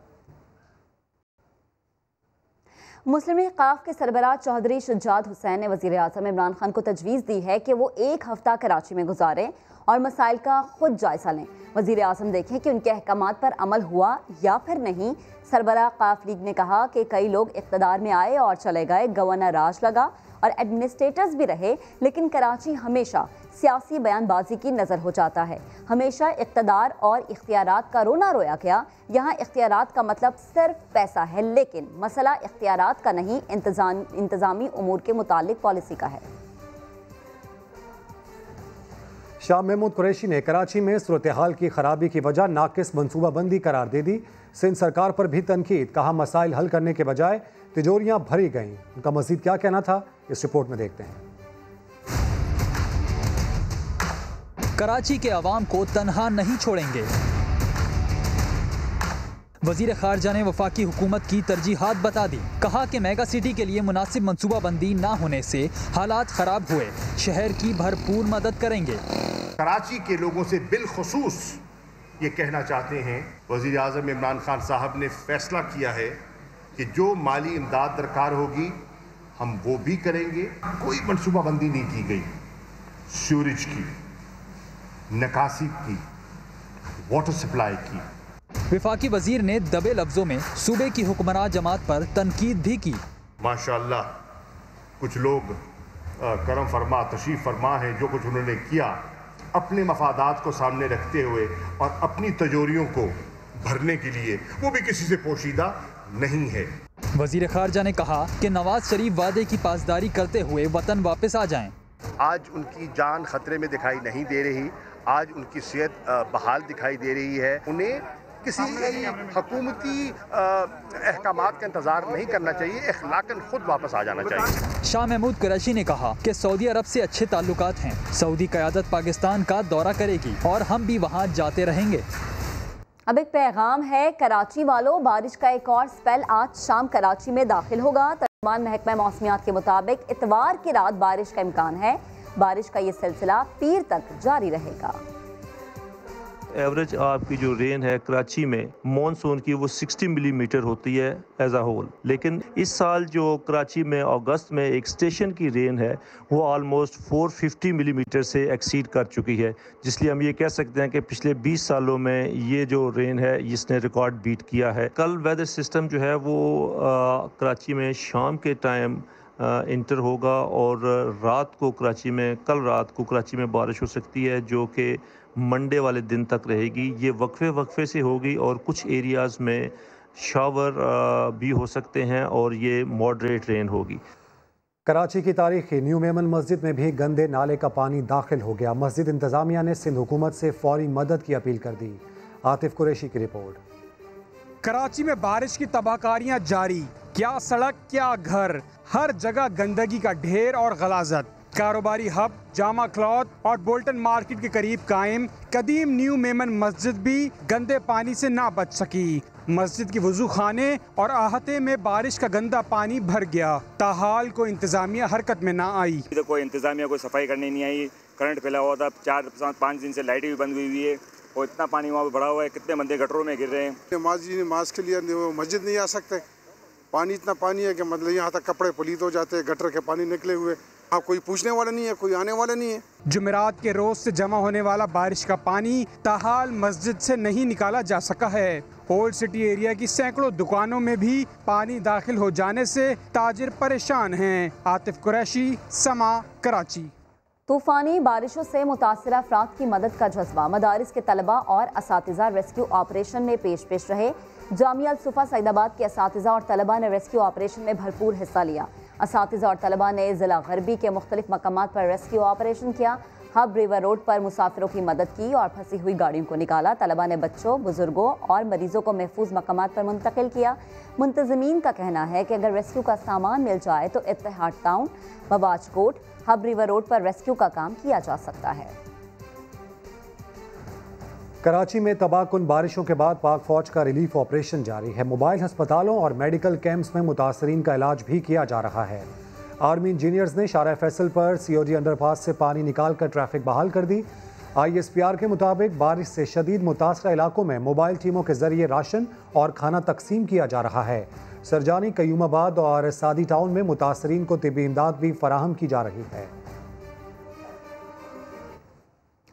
मुस्लिम लीग क़ाफ के सरबराह चौधरी शुजात हुसैन ने वज़ीर आज़म इमरान खान को तजवीज़ दी है कि वो 1 हफ़्ता कराची में गुजारें और मसाइल का खुद जायज़ा लें। वज़ीर आज़म देखें कि उनके अहकामात पर अमल हुआ या फिर नहीं। सरबराह क़ाफ लीग ने कहा कि कई लोग इक़्तिदार में आए और चले गए, गवर्नर राज लगा और एडमिनिस्ट्रेटर्स भी रहे, लेकिन कराची हमेशा सियासी बयानबाजी की नज़र हो जाता है। हमेशा इक़्तिदार और इख्तियारात का रोना रोया गया। यहाँ इख्तियारात का मतलब सिर्फ पैसा है, लेकिन मसला इख्तियारात का नहीं, इंतज़ामी उमूर के मुतालिक पॉलिसी का है। शाह महमूद कुरैशी ने कराची में सूरत हाल की खराबी की वजह नाकिस मनसूबाबंदी करार दे दी। सिंध सरकार पर भी तनकीद, कहा मसाइल हल करने के बजाय तिजोरियां भरी गईं। उनका मजीद क्या कहना था, इस रिपोर्ट में देखते हैं। कराची के अवाम को तनहा नहीं छोड़ेंगे। वजीर खारजा ने वफाकी हुकूमत की तरजीहात बता दी। कहा कि मेगा सिटी के लिए मुनासिब मनसूबाबंदी ना होने से हालात खराब हुए, शहर की भरपूर मदद करेंगे। कराची के लोगों से बिलखुसूस ये कहना चाहते हैं, वजीर आज़म इमरान खान साहब ने फैसला किया है कि जो माली इमदाद दरकार होगी हम वो भी करेंगे। कोई मनसूबाबंदी नहीं की गई सीवरेज की, निकासी की, वाटर सप्लाई की। विफाकी वजीर ने दबे लफ्जों में सूबे की हुक्मरान जमात पर तनकीद भी की। माशाअल्लाह कुछ लोग करम फरमा, तशरीफ फरमा हैं, जो कुछ उन्होंने किया अपने मफादात को सामने रखते हुए और अपनी तजोरियों को भरने के लिए, वो भी किसी से पोशीदा नहीं है। वजीर खारजा ने कहा कि नवाज शरीफ वादे की पासदारी करते हुए वतन वापस आ जाएं। आज उनकी जान खतरे में दिखाई नहीं दे रही, आज उनकी सेहत बहाल दिखाई दे रही है। उन्हें किसी हुकूमती अहकामात का इंतजार नहीं करना चाहिए, इखलाकन खुद वापस आ जाना चाहिए। शाह महमूद कुरैशी ने कहा कि सऊदी अरब से अच्छे ताल्लुकात हैं। सऊदी क़यादत पाकिस्तान का दौरा करेगी और हम भी वहाँ जाते रहेंगे। अब एक पैगाम है कराची वालों, बारिश का एक और स्पेल आज शाम कराची में दाखिल होगा। तर्जुमान महकमा मौसमियात के मुताबिक इतवार की रात बारिश का इम्कान है। बारिश का ये सिलसिला पीर तक जारी रहेगा। एवरेज आपकी जो रेन है कराची में मॉनसून की वो 60 मिलीमीटर होती है एज अ होल, लेकिन इस साल जो कराची में अगस्त में एक स्टेशन की रेन है वो ऑलमोस्ट 450 मिलीमीटर से एक्सीड कर चुकी है, जिसलिए हम ये कह सकते हैं कि पिछले 20 सालों में ये जो रेन है इसने रिकॉर्ड बीट किया है। कल वेदर सिस्टम जो है वो कराची में शाम के टाइम इंटर होगा और रात को कराची में, कल रात को कराची में बारिश हो सकती है जो कि मंडे वाले दिन तक रहेगी। ये वक्फे से होगी और कुछ एरियाज़ में शावर भी हो सकते हैं और ये मॉडरेट रेन होगी। कराची की तारीखी न्यू मेमन मस्जिद में भी गंदे नाले का पानी दाखिल हो गया। मस्जिद इंतज़ामिया ने सिंध हुकूमत से फौरी मदद की अपील कर दी। आतिफ कुरैशी की रिपोर्ट। कराची में बारिश की तबाहकारियां जारी, क्या सड़क क्या घर, हर जगह गंदगी का ढेर और गलाजत। कारोबारी हब जामा क्लॉथ और बोल्टन मार्केट के करीब कायम कदीम न्यू मेमन मस्जिद भी गंदे पानी से ना बच सकी। मस्जिद की वजू खाने और आहते में बारिश का गंदा पानी भर गया। ताहाल को इंतजामिया हरकत में ना आई। तो कोई इंतजामिया कोई सफाई करने नहीं आई। करंट फैला हुआ था, 4-5 दिन से लाइटें भी बंद हुई है और इतना पानी वहाँ पे भरा हुआ है, कितने बंदे गटरों में गिर रहे हैं। नमाज के लिए मस्जिद नहीं आ सकते, पानी इतना पानी है कि मतलब यहाँ तक कपड़े पलीत हो जाते हैं, गटर के पानी निकले हुए। हाँ, कोई पूछने वाला नहीं है, कोई आने वाला नहीं है। जुमेरात के रोज से जमा होने वाला बारिश का पानी ताहाल मस्जिद से नहीं निकाला जा सका है। ओल्ड सिटी एरिया की सैकड़ों दुकानों में भी पानी दाखिल हो जाने से ताजिर परेशान हैं। आतिफ कुरैशी, समा, कराची। तूफानी बारिशों से मुतासिर अफराद की मदद का जज्बा। मदारिस के तलबा और असातिज़ा रेस्क्यू ऑपरेशन में पेश रहे। जामिया अल-सुफ़ा सईदाबाद के असातिज़ा और तलबा ने रेस्क्यू ऑपरेशन में भरपूर हिस्सा लिया। असातिज़ा और तलबा ने ज़िला गरबी के मुख्तलिफ मकामात पर रेस्क्यू ऑपरेशन किया। हब रिवर रोड पर मुसाफिरों की मदद की और फंसी हुई गाड़ियों को निकाला। तलबा ने बच्चों, बुजुर्गों और मरीजों को महफूज मकामात पर मुंतकिल किया। मुंतज़मीन का कहना है कि अगर रेस्क्यू का सामान मिल जाए तो Ittehad town, Mawaz Kot, Hub river road पर रेस्क्यू का काम किया जा सकता है। कराची में तबाहकुन बारिशों के बाद पाक फौज का रिलीफ ऑपरेशन जारी है। मोबाइल अस्पतालों और मेडिकल कैंप्स में मुतासरीन का इलाज भी किया जा रहा है। आर्मी इंजीनियर्स ने शारा फैसल पर सीओडी अंडरपास से पानी निकालकर ट्रैफिक बहाल कर दी। ISPR के मुताबिक बारिश से शदीद मुतासरा इलाकों में मोबाइल टीमों के जरिए राशन और खाना तकसीम किया जा रहा है। सरजानी, कयूमाबाद और सादी टाउन में मुतासरीन को तिब्बी इमदाद भी फराहम की जा रही है।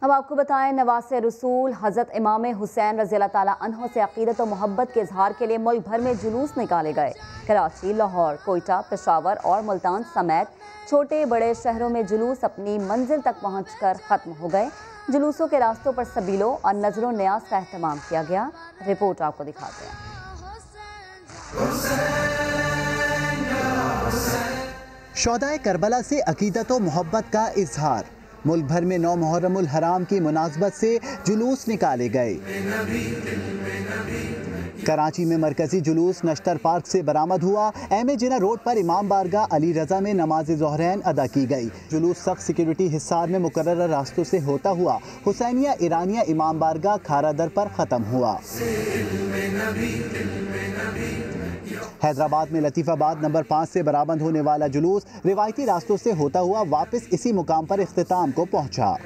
अब आपको बताएं, नवासे रसूल हज़रत इमाम हुसैन रज़ियल्लाहु ताला अन्हु से अक़ीदत और मोहब्बत के इजहार के लिए मुल्क भर में जुलूस निकाले गए। कराची, लाहौर, कोयटा, पेशावर और मुल्तान समेत छोटे बड़े शहरों में जुलूस अपनी मंजिल तक पहुंचकर ख़त्म हो गए। जुलूसों के रास्तों पर सबीलों और नजरों न्याज का अहतमाम किया गया। रिपोर्ट आपको दिखाते हैं। शोहदाए करबला से अक़ीदत और मोहब्बत का इजहार। मुल्क भर में 9 मुहर्रमुल हराम की मुनासबत से जुलूस निकाले गए। कराची में मरकजी जुलूस नश्तर पार्क से बरामद हुआ। एम.ए. जिना रोड पर इमाम बारगाह अली रजा में नमाज ज़ोहरैन अदा की गई। जुलूस सख्त सिक्योरिटी हिसार में मुकर्रर रास्तों से होता हुआ हुसैनिया ईरानिया इमाम बारगाह खारादर पर ख़त्म हुआ। हैदराबाद में लतीफ़ाबाद नंबर 5 से बरामद होने वाला जुलूस रिवायती रास्तों से होता हुआ वापस इसी मुकाम पर इख्तिताम को पहुंचा।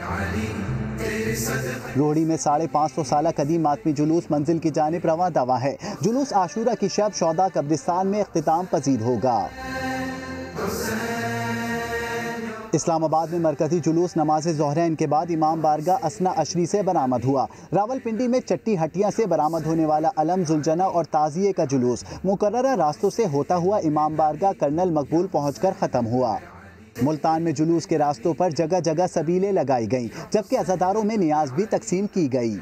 रोहड़ी में 550 साल कदीम मातमी जुलूस मंजिल की जानिब रवा दवा है। जुलूस आशूरा की शब शौदा कब्रिस्तान में इख्तिताम पजीर होगा। इस्लामाबाद में मरकजी जुलूस नमाज ज़ोहरैन के बाद इमाम बारगाह असना अशरी से बरामद हुआ। रावलपिंडी में चट्टी हटिया से बरामद होने वाला अलम जुलजना और ताज़िये का जुलूस मुकर्रर रास्तों से होता हुआ इमाम बारगाह कर्नल मकबूल पहुंचकर ख़त्म हुआ। मुल्तान में जुलूस के रास्तों पर जगह जगह सबीलें लगाई गईं, जबकि अज़ादारों में नियाज भी तकसीम की गई।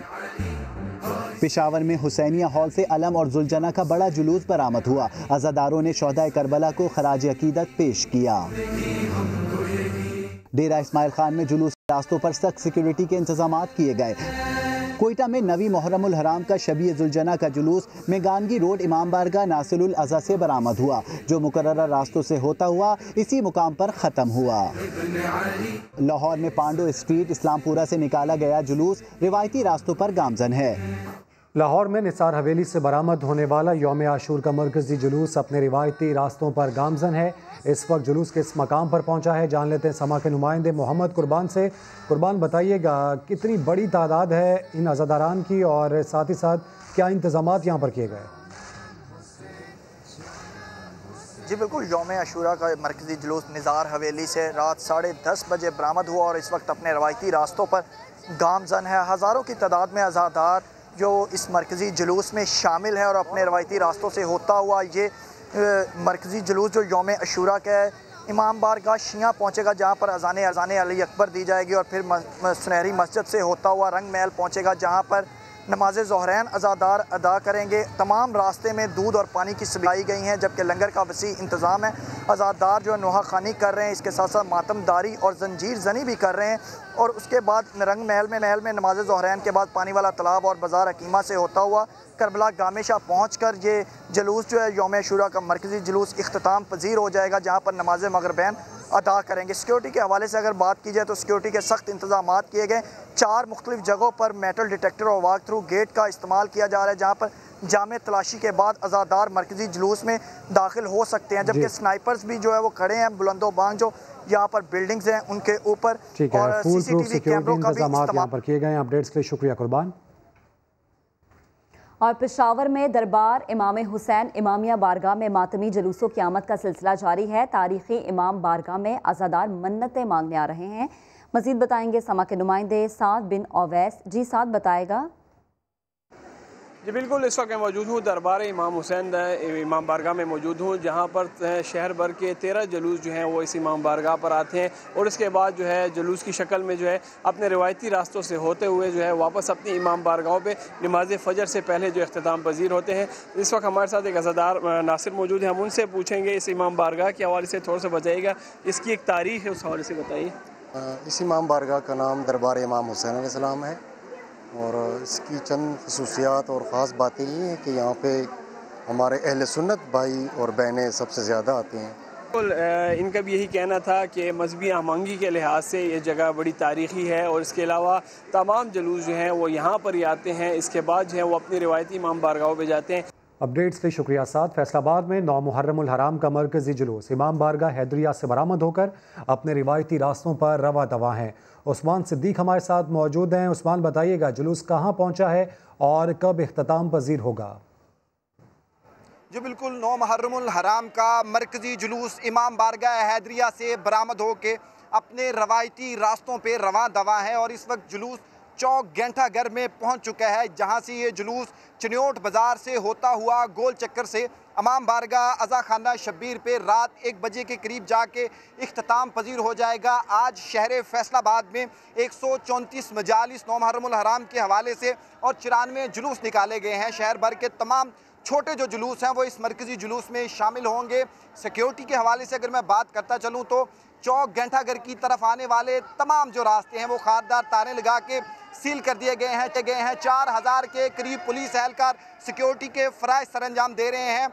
पेशावर में हुसैनिया हॉल से अलम और जुलजना का बड़ा जुलूस बरामद हुआ। अज़ादारों ने शोहदाए करबला को खराज अकीदत पेश किया। डेरा इस्माइल खान में जुलूस रास्तों पर सख्त सिक्योरिटी के इंतजाम किए गए। कोयटा में नवी मुहर्रमुल हराम का शबी जुलजना का जुलूस मेगानगी रोड इमाम बारगाह नासिरुल अज़ा से बरामद हुआ, जो मुकर्ररा रास्तों से होता हुआ इसी मुकाम पर ख़त्म हुआ। लाहौर में पांडो स्ट्रीट इस्लामपुरा से निकाला गया जुलूस रिवायती रास्तों पर गामजन है। लाहौर में निसार हवेली से बरामद होने वाला यौम आशूर का मरकजी जुलूस अपने रिवायती रास्तों पर गामजन है। इस वक्त जुलूस के इस मकाम पर पहुंचा है। जान लेते हैं समा के नुमाइंदे मोहम्मद कुर्बान से। कुर्बान, बताइएगा कितनी बड़ी तादाद है इन अज़ादारान की और साथ ही साथ क्या इंतजामात यहाँ पर किए गए? जी बिल्कुल, यौम आशूरा का मरकजी जुलूस निज़ार हवेली से रात 10:30 बजे बरामद हुआ और इस वक्त अपने रवायती रास्तों पर गामजन है। हज़ारों की तादाद में अज़ादार जो इस मरकजी जुलूस में शामिल है और अपने रवायती रास्तों से होता हुआ ये मरकजी जुलूस जो यौम आशूरा का है इमाम बारगाह शिया पहुँचेगा, जहाँ पर अज़ान अली अकबर दी जाएगी और फिर सुनहरी मस्जिद से होता हुआ रंग महल पहुँचेगा, जहाँ पर नमाज ज़ोहरैन अज़ादार अदा करेंगे। तमाम रास्ते में दूध और पानी की सप्लाई गई हैं, जबकि लंगर का वसी इंतज़ाम है। अज़ादार जो है नोहा खानी कर रहे हैं, इसके साथ साथ मातमदारी और जंजीर जनी भी कर रहे हैं। और उसके बाद रंग महल में नमाज ज़ोहरैन के बाद पानी वाला तालाब और बाज़ार हकीमा से होता हुआ करबला गामेशा पहुँचकर ये जुलूस जो है यौम आशूरा का मरकजी जुलूस इख्तिताम पजीर हो जाएगा, जहाँ पर नमाज मगरिबैन अदा करेंगे। सिक्योरिटी के हवाले से अगर बात की जाए तो सिक्योरिटी के सख्त इंतजाम किए गए। 4 मुख्तलिफ जगहों पर मेटल डिटेक्टर और वॉक थ्रू गेट का इस्तेमाल किया जा रहा है, जहाँ पर जामे तलाशी के बाद अज़ादार मरकजी जुलूस में दाखिल हो सकते हैं। जबकि स्नाइपर्स भी जो है वो खड़े हैं बुलंदो बांग जो यहाँ पर बिल्डिंग्स हैं उनके ऊपर। और CCTV कैमरों का भी इस्तेमाल पर किए गए। अपडेट्स के लिए शुक्रिया कुर्बान। और पेशावर में दरबार इमाम हुसैन इमामिया बारगाह में मातमी जुलूसों की आमद का सिलसिला जारी है। तारीखी इमाम बारगाह में अज़ादार मन्नतें मांगने आ रहे हैं। मज़ीद बताएंगे समा के नुमाइंदे साद बिन ओवैस। जी साद, बताएगा। जी बिल्कुल, इस वक्त मैं मौजूद हूँ दरबार इमाम हुसैन इमाम बारगाह में मौजूद हूँ, जहाँ पर शहर भर के 13 जुलूस जो हैं वो इस इमाम बारगाह पर आते हैं और इसके बाद जो है जुलूस की शक्ल में जो है अपने रिवायती रास्तों से होते हुए जो है वापस अपनी इमाम बारगाहों पे नमाज फ़जर से पहले जो इख्तिताम पजीर होते हैं। इस वक्त हमारे साथ एक अज़ादार नासिर मौजूद है, हम उनसे पूछेंगे इस इमाम बारगाह के हवाले से थोड़ा सा बताइएगा, इसकी एक तारीख़ है उस हवाले से बताइए। इस इमाम बारगाह का नाम दरबार इमाम हुसैन अलैहिस्सलाम है और इसकी चंद खसूसियात और ख़ास बातें ये हैं कि यहाँ पे हमारे अहले सुन्नत भाई और बहनें सबसे ज़्यादा आते हैं। बिल्कुल, इनका भी यही कहना था कि मजहबी आमांगी के लिहाज से ये जगह बड़ी तारीख़ी है और इसके अलावा तमाम जुलूस जो हैं वो यहाँ पर ही आते हैं, इसके बाद जो है वो अपनी रिवायती इमाम बारगाहों पे जाते हैं। अपडेट्स के शुक्रिया साथ। फैसलाबाद में 9 मुहर्रमुल हराम का मरकजी जुलूस इमाम बारगाह हैदरिया से बरामद होकर अपने रिवायती रास्तों पर रवा दवा हैं। उस्मान सिद्दीक हमारे साथ मौजूद हैं। उस्मान, बताइएगा जुलूस कहाँ पहुँचा है और कब इख्तिताम पजीर होगा? जी बिल्कुल, 9 मुहर्रमुल हराम का मरकजी जुलूस इमाम बारगाह हैदरिया से बरामद होकर अपने रवायती रास्तों पर रवा दवा है और इस वक्त जुलूस चौक घंटाघर में पहुंच चुका है, जहां से ये जुलूस चनियोट बाज़ार से होता हुआ गोल चक्कर से इमाम बारगाह अज़ा खाना शब्बीर पे रात 1 बजे के करीब जाके इख्तिताम पजीर हो जाएगा। आज शहर फैसलाबाद में 134 मजालिस 9 मुहर्रमुल हराम के हवाले से और 94 जुलूस निकाले गए हैं। शहर भर के तमाम छोटे जो जुलूस हैं वो इस मरकजी जुलूस में शामिल होंगे। सिक्योरिटी के हवाले से अगर मैं बात करता चलूँ तो चौक घंटाघर की तरफ आने वाले तमाम जो रास्ते हैं वो खारदार तारे लगा के सील कर दिए गए हैं। 4000 के करीब पुलिस एहलकार सिक्योरिटी के फ़राइज़ सरंजाम दे रहे हैं।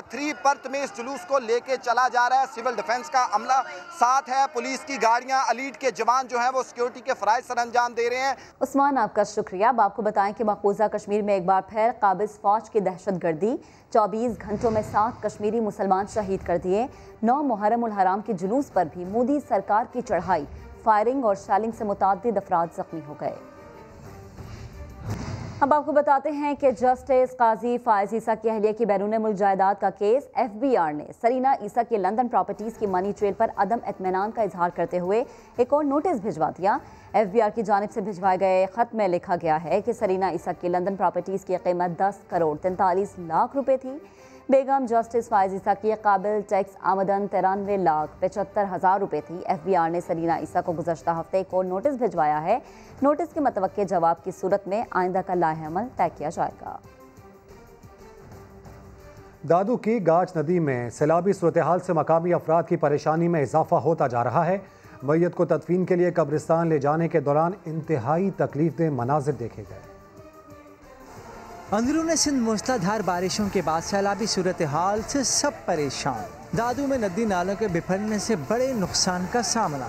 3 परत में इस जुलूस को लेके चला जा रहा है। सिविल डिफेंस का अमला साथ है, पुलिस की गाड़ियां, अलीट के जवान जो हैं वो सिक्योरिटी के फ़राइज़ सरंजाम दे रहे हैं। उस्मान, आपका शुक्रिया। अब आपको बताएं कि मकबूजा कश्मीर में एक बार फिर काबिज़ फ़ौज की दहशतगर्दी, 24 घंटों में 7 कश्मीरी मुसलमान शहीद कर दिए। 9 मुहर्रमुल हराम के जुलूस पर भी मोदी सरकार की चढ़ाई, फायरिंग और शेलिंग से मुतअद्दिद अफराद जख्मी हो गए। अब आपको बताते हैं कि जस्टिस काजी फायज ईसा की अहलिया की बैरून मुल्क जायदाद का केस FBR ने सरीना ईसा के लंदन प्रॉपर्टीज़ की मनी ट्रेल पर अदम इत्मीनान का इजहार करते हुए एक और नोटिस भिजवा दिया। FBR की जानिब से भिजवाए गए खत में लिखा गया है कि सरीना ईसा की लंदन प्रॉपर्टीज़ की कीमत 10 करोड़ 43 लाख रुपए थी। बेगम जस्टिस फायज ईसा की काबिल टैक्स आमदन 93,75,000 रुपये थी। FBR ने सरीना ईसा को गुज़श्ता हफ्ते एक और नोटिस भिजवाया है। नोटिस के मतवक्के जवाब की सूरत में आइंदा का लाहेअमल तय किया जाएगा। दादू की गाज नदी में सैलाबी सूरत हाल से मकामी अफराद की परेशानी में इजाफा होता जा रहा है। मैयत को तदफीन के लिए कब्रिस्तान ले जाने के दौरान इंतहाई तकलीफदेह मनाजिर देखे गए। अंदरूनी सिंध मूसलाधार बारिशों के बाद सैलाबी सूरत हाल से सब परेशान। दादू में नदी नालों के बिफरने से बड़े नुकसान का सामना।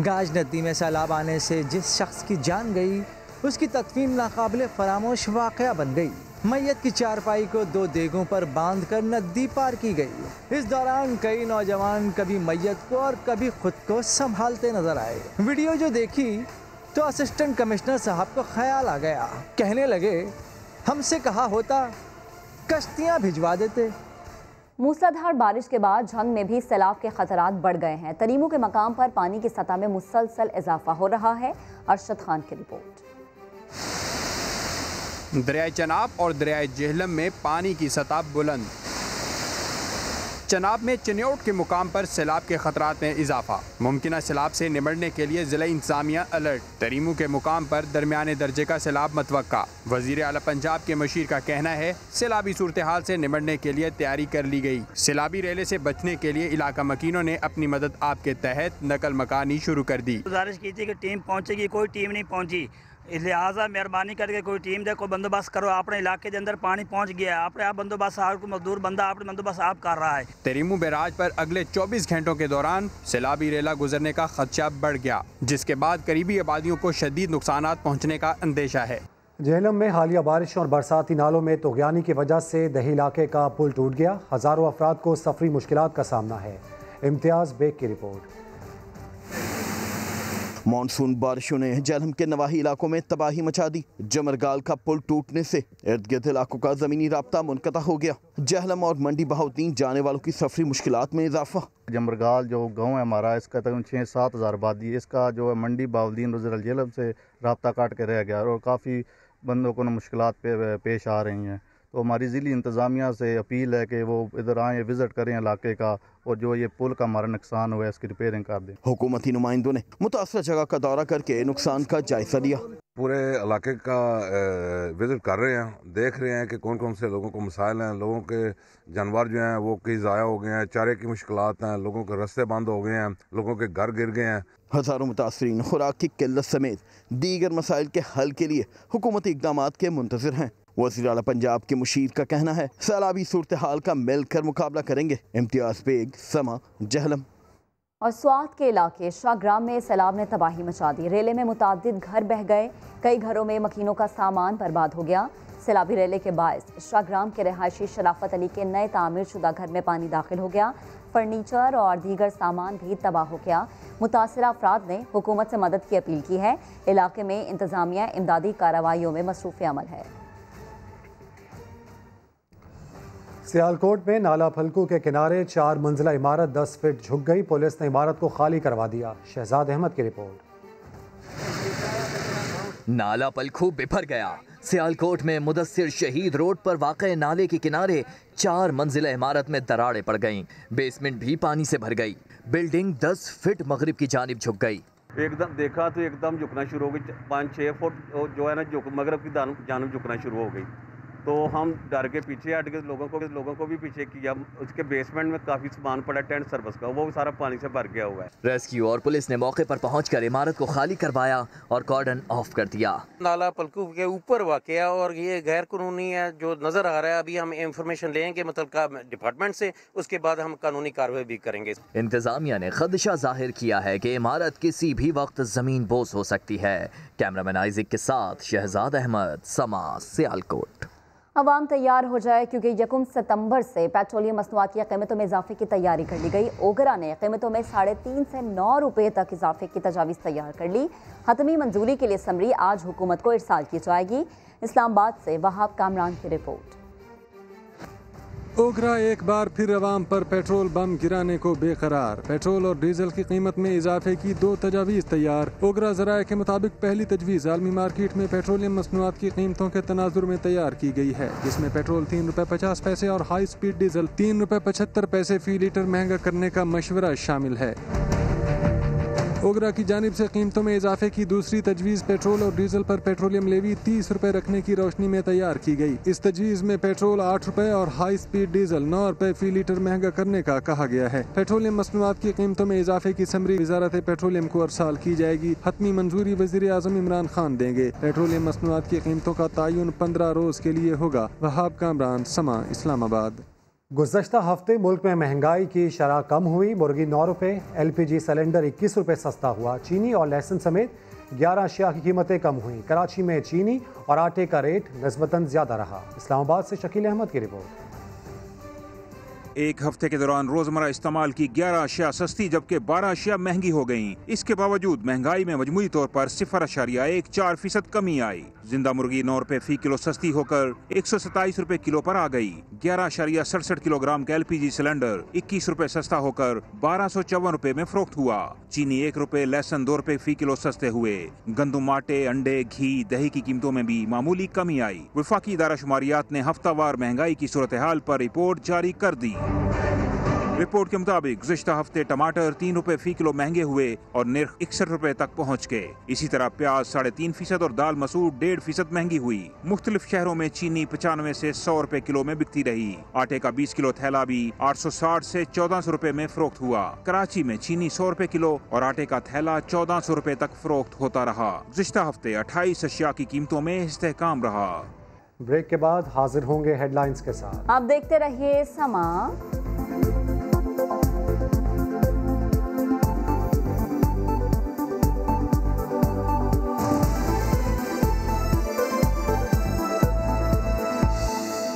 गाज नदी में सैलाब आने से जिस शख्स की जान गई उसकी तदफीन नाकाबिले फरामोश वाक़या बन गई। मैयत की चारपाई को 2 देगों पर बांधकर नदी पार की गई। इस दौरान कई नौजवान कभी मैयत को और कभी खुद को संभालते नजर आए। वीडियो जो देखी तो असिस्टेंट कमिश्नर साहब को ख्याल आ गया। कहने लगे हमसे कहा होता कश्तियां भिजवा देते। मूसलाधार बारिश के बाद झंग में भी सैलाब के खतरात बढ़ गए हैं। तरीमू के मकाम पर पानी की सतह में मुसलसल इजाफा हो रहा है। अरशद खान की रिपोर्ट। दरियाए चनाब और दरियाए जेहलम में पानी की सतह बुलंद। चनाब में चिन्योट के मुकाम पर सैलाब के खतरात में इजाफा। मुमकिन सैलाब से निमटने के लिए ज़िला इंतज़ामिया अलर्ट। तरीमू के मुकाम पर दरमियाने दर्जे का सैलाब मतवक्का। वज़ीर आला पंजाब के मशीर का कहना है सैलाबी सूरत हाल से निमटने के लिए तैयारी कर ली गई। सैलाबी रेले से बचने के लिए इलाका मकीनों ने अपनी मदद आपके तहत नकल मकानी शुरू कर दी। गुजारिश की थी कि टीम पहुँचेगी, कोई टीम नहीं पहुँची। लिहाजा मेहरबानी करके कोई टीम दे, कोई बंदोबस्त करो। अपने इलाके के अंदर पानी पहुंच गया है, अपने आप बंदोबस्त आपको मजदूर बंदा अपने बंदोबस्त आप कर रहा है। तरीमू बैराज पर अगले 24 घंटों के दौरान सैलाबी रेला गुजरने का खदशा बढ़ गया, जिसके बाद करीबी आबादियों को शदीद नुकसान पहुँचने का अंदेशा है। जेहलम में हालिया बारिश और बरसाती नालों में तोगयानी की वजह से दही इलाके का पुल टूट गया। हज़ारों अफराद को सफरी मुश्किलात का सामना है। इम्तियाज़ बेग की रिपोर्ट। मानसून बारिशों ने जेहलम के नवाही इलाकों में तबाही मचा दी। जमरगाल का पुल टूटने से इर्द गिर्द इलाकों का जमीनी राब्ता मुनक़ता हो गया। जेहलम और मंडी बहाउद्दीन जाने वालों की सफरी मुश्किलात में इजाफा। जमरगाल जो गांव है हमारा, इसका तकरीबन 6-7 हज़ार आबादी, इसका जो है मंडी बहाउद्दीन रोज़ जेहलम से राब्ता काट के रह गया और काफ़ी बंदों को मुश्किलात पेश आ रही हैं। तो हमारी ज़िली इंतज़ामिया से अपील है कि वो इधर आएँ, विज़िट करें इलाके का, और जो ये पुल का हमारा नुकसान हुआ है इसकी रिपेयरिंग कर दें। हुकूमती नुमाइंदों ने मुतासर जगह का दौरा करके नुकसान का जायजा लिया। पूरे इलाके का विज़िट कर रहे हैं, देख रहे हैं कि कौन कौन से लोगों को मसाइल हैं। लोगों के जानवर जो हैं वो कई ज़ाया हो गए हैं, चारे की मुश्किलात हैं, लोगों के रास्ते बंद हो गए हैं, लोगों के घर गिर गए हैं। हज़ारों मुतासरीन खुराक की किल्लत समेत दीगर मसाइल के हल के लिए हुकूमती इक़दामात के मुंतज़िर हैं। वज़ीर आला पंजाब के मुशीर का कहना है सैलाबी सूरत हाल का मिलकर मुकाबला करेंगे। इम्तियाज़ बेग, समा, जेहलम। और स्वात के इलाके शाहग्राम में सैलाब ने तबाही मचा दी। रेले में मुतादिद घर बह गए। कई घरों में मकीनों का सामान बर्बाद हो गया। सैलाबी रेले के बायस शाहग्राम के रहायशी शराफत अली के नए तामीर शुदा घर में पानी दाखिल हो गया। फर्नीचर और दीगर सामान भी तबाह हो गया। मुतासरा अफराद ने हुकूमत से मदद की अपील की है। इलाके में इंतजामिया इमदादी कार्रवाइयों में मसरूफ़ अमल है। सियालकोट में नाला फलकू के किनारे 4 मंजिला इमारत 10 फीट झुक गई। पुलिस ने इमारत को खाली करवा दिया। शहजाद अहमद की रिपोर्ट। नाला फलकू बिफर गया। सियालकोट में मुदस्सिर शहीद रोड पर वाक़े नाले के किनारे 4 मंजिला इमारत में दरारें पड़ गईं। बेसमेंट भी पानी से भर गई। बिल्डिंग 10 फीट मगरिब की जानिब झुक गई। एकदम देखा तो एकदम झुकना शुरू हो गई। 5-6 फुट जो है ना मगरिब की जानिब झुकना शुरू हो गई। तो हम डर के पीछे हट गए, लोगों को भी पीछे किया। उसके बेसमेंट में काफ़ी सामान पड़ा टेंट सर्विस का, वो सारा पानी से भर गया हुआ है। रेस्क्यू और पुलिस ने मौके पर पहुंचकर इमारत को खाली करवाया और कॉर्डन ऑफ कर दिया। नाला फलकू के ऊपर वाक़या और ये गैर कानूनी है जो नज़र आ रहा है। अभी हम इंफॉर्मेशन लेंगे मतलब डिपार्टमेंट से, उसके बाद हम कानूनी कार्रवाई भी करेंगे। इंतजामिया ने खदशा जाहिर किया है कि इमारत किसी भी वक्त जमीन बोस हो सकती है। कैमरामैन आइजिक के साथ शहजाद अहमद, समा, सियालकोट। अवाम तैयार हो जाए क्योंकि 1 सितंबर से पेट्रोलियम मसनूआत की कीमतों में इजाफे की तैयारी कर ली गई। ओगरा ने कीमतों में 3.5 से 9 रुपये तक इजाफे की तजावीज़ तैयार कर ली। हतमी मंजूरी के लिए समरी आज हुकूमत को इरसाल की जाएगी। इस्लामाबाद से वहाब कामरान की रिपोर्ट। ओगरा एक बार फिर अवाम पर पेट्रोल बम गिराने को बेकरार। पेट्रोल और डीजल की कीमत में इजाफे की 2 तजावीज़ तैयार। ओगरा ज़राए के मुताबिक पहली तजवीज़ आलमी मार्केट में पेट्रोलियम मसनूआत की कीमतों के तनाजुर में तैयार की गई है, जिसमें पेट्रोल 3 रुपये 50 पैसे और हाई स्पीड डीजल 3 रुपये 75 पैसे फी लीटर महंगा करने का मशवरा शामिल है। ओगरा की जानिब से कीमतों में इजाफे की दूसरी तजवीज़ पेट्रोल और डीजल पर पेट्रोलियम लेवी 30 रुपए रखने की रोशनी में तैयार की गई। इस तजवीज़ में पेट्रोल 8 रुपए और हाई स्पीड डीजल 9 रुपए फी लीटर महंगा करने का कहा गया है। पेट्रोलियम मसनूआत की कीमतों में इजाफे की समरी वजारत पेट्रोलियम को अरसाल की जाएगी। हतमी मंजूरी वज़ीर आज़म इमरान खान देंगे। पेट्रोलियम मसनूआत की कीमतों का तयन 15 रोज के लिए होगा। वहाब कामरान, समा, इस्लामाबाद। गुज़श्ता हफ्ते मुल्क में महंगाई की शरह कम हुई। मुर्गी 9 रुपये, LPG सिलेंडर 21 रुपये सस्ता हुआ। चीनी और लहसुन समेत 11 अशिया की कीमतें कम हुई। कराची में चीनी और आटे का रेट निस्बतन ज़्यादा रहा। इस्लामाबाद से शकील अहमद की रिपोर्ट। एक हफ्ते के दौरान रोजमर्रा इस्तेमाल की 11 अशिया सस्ती जबकि 12 अशिया महंगी हो गईं। इसके बावजूद महंगाई में मजमूई तौर पर 0.14% कमी आई। जिंदा मुर्गी 9 रुपए फी किलो सस्ती होकर 127 रुपए किलो पर आ गई। 11.67 किलोग्राम का LPG सिलेंडर 21 रुपए सस्ता होकर 1254 रुपए में फरोख्त हुआ। चीनी 1 रुपए, लहसुन 2 रुपए फी किलो सस्ते हुए। गंदुम, आटे, अंडे, घी, दही की कीमतों में भी मामूली कमी आई। वफाकी इदारा शुमारियात ने हफ्तावार महंगाई की सूरत हाल पर रिपोर्ट जारी कर दी। रिपोर्ट के मुताबिक गुज़श्ता हफ्ते टमाटर 3 रुपए फी किलो महंगे हुए और निर्ख 61 रुपए तक पहुँच गए। इसी तरह प्याज 3.5% और दाल मसूर 1.5% महंगी हुई। मुख्तलिफ शहरों में चीनी 95 से 100 रुपए किलो में बिकती रही। आटे का 20 किलो थैला भी 860 से 1400 रुपए में फरोख्त हुआ। कराची में चीनी 100 रुपए किलो और आटे का थैला 1400 रुपए तक फरोख्त होता रहा। गुज़श्ता हफ्ते 28 अशिया की कीमतों में इस्तेहकाम रहा। ब्रेक के बाद हाजिर होंगे हेडलाइंस के साथ। आप देखते रहिए समा।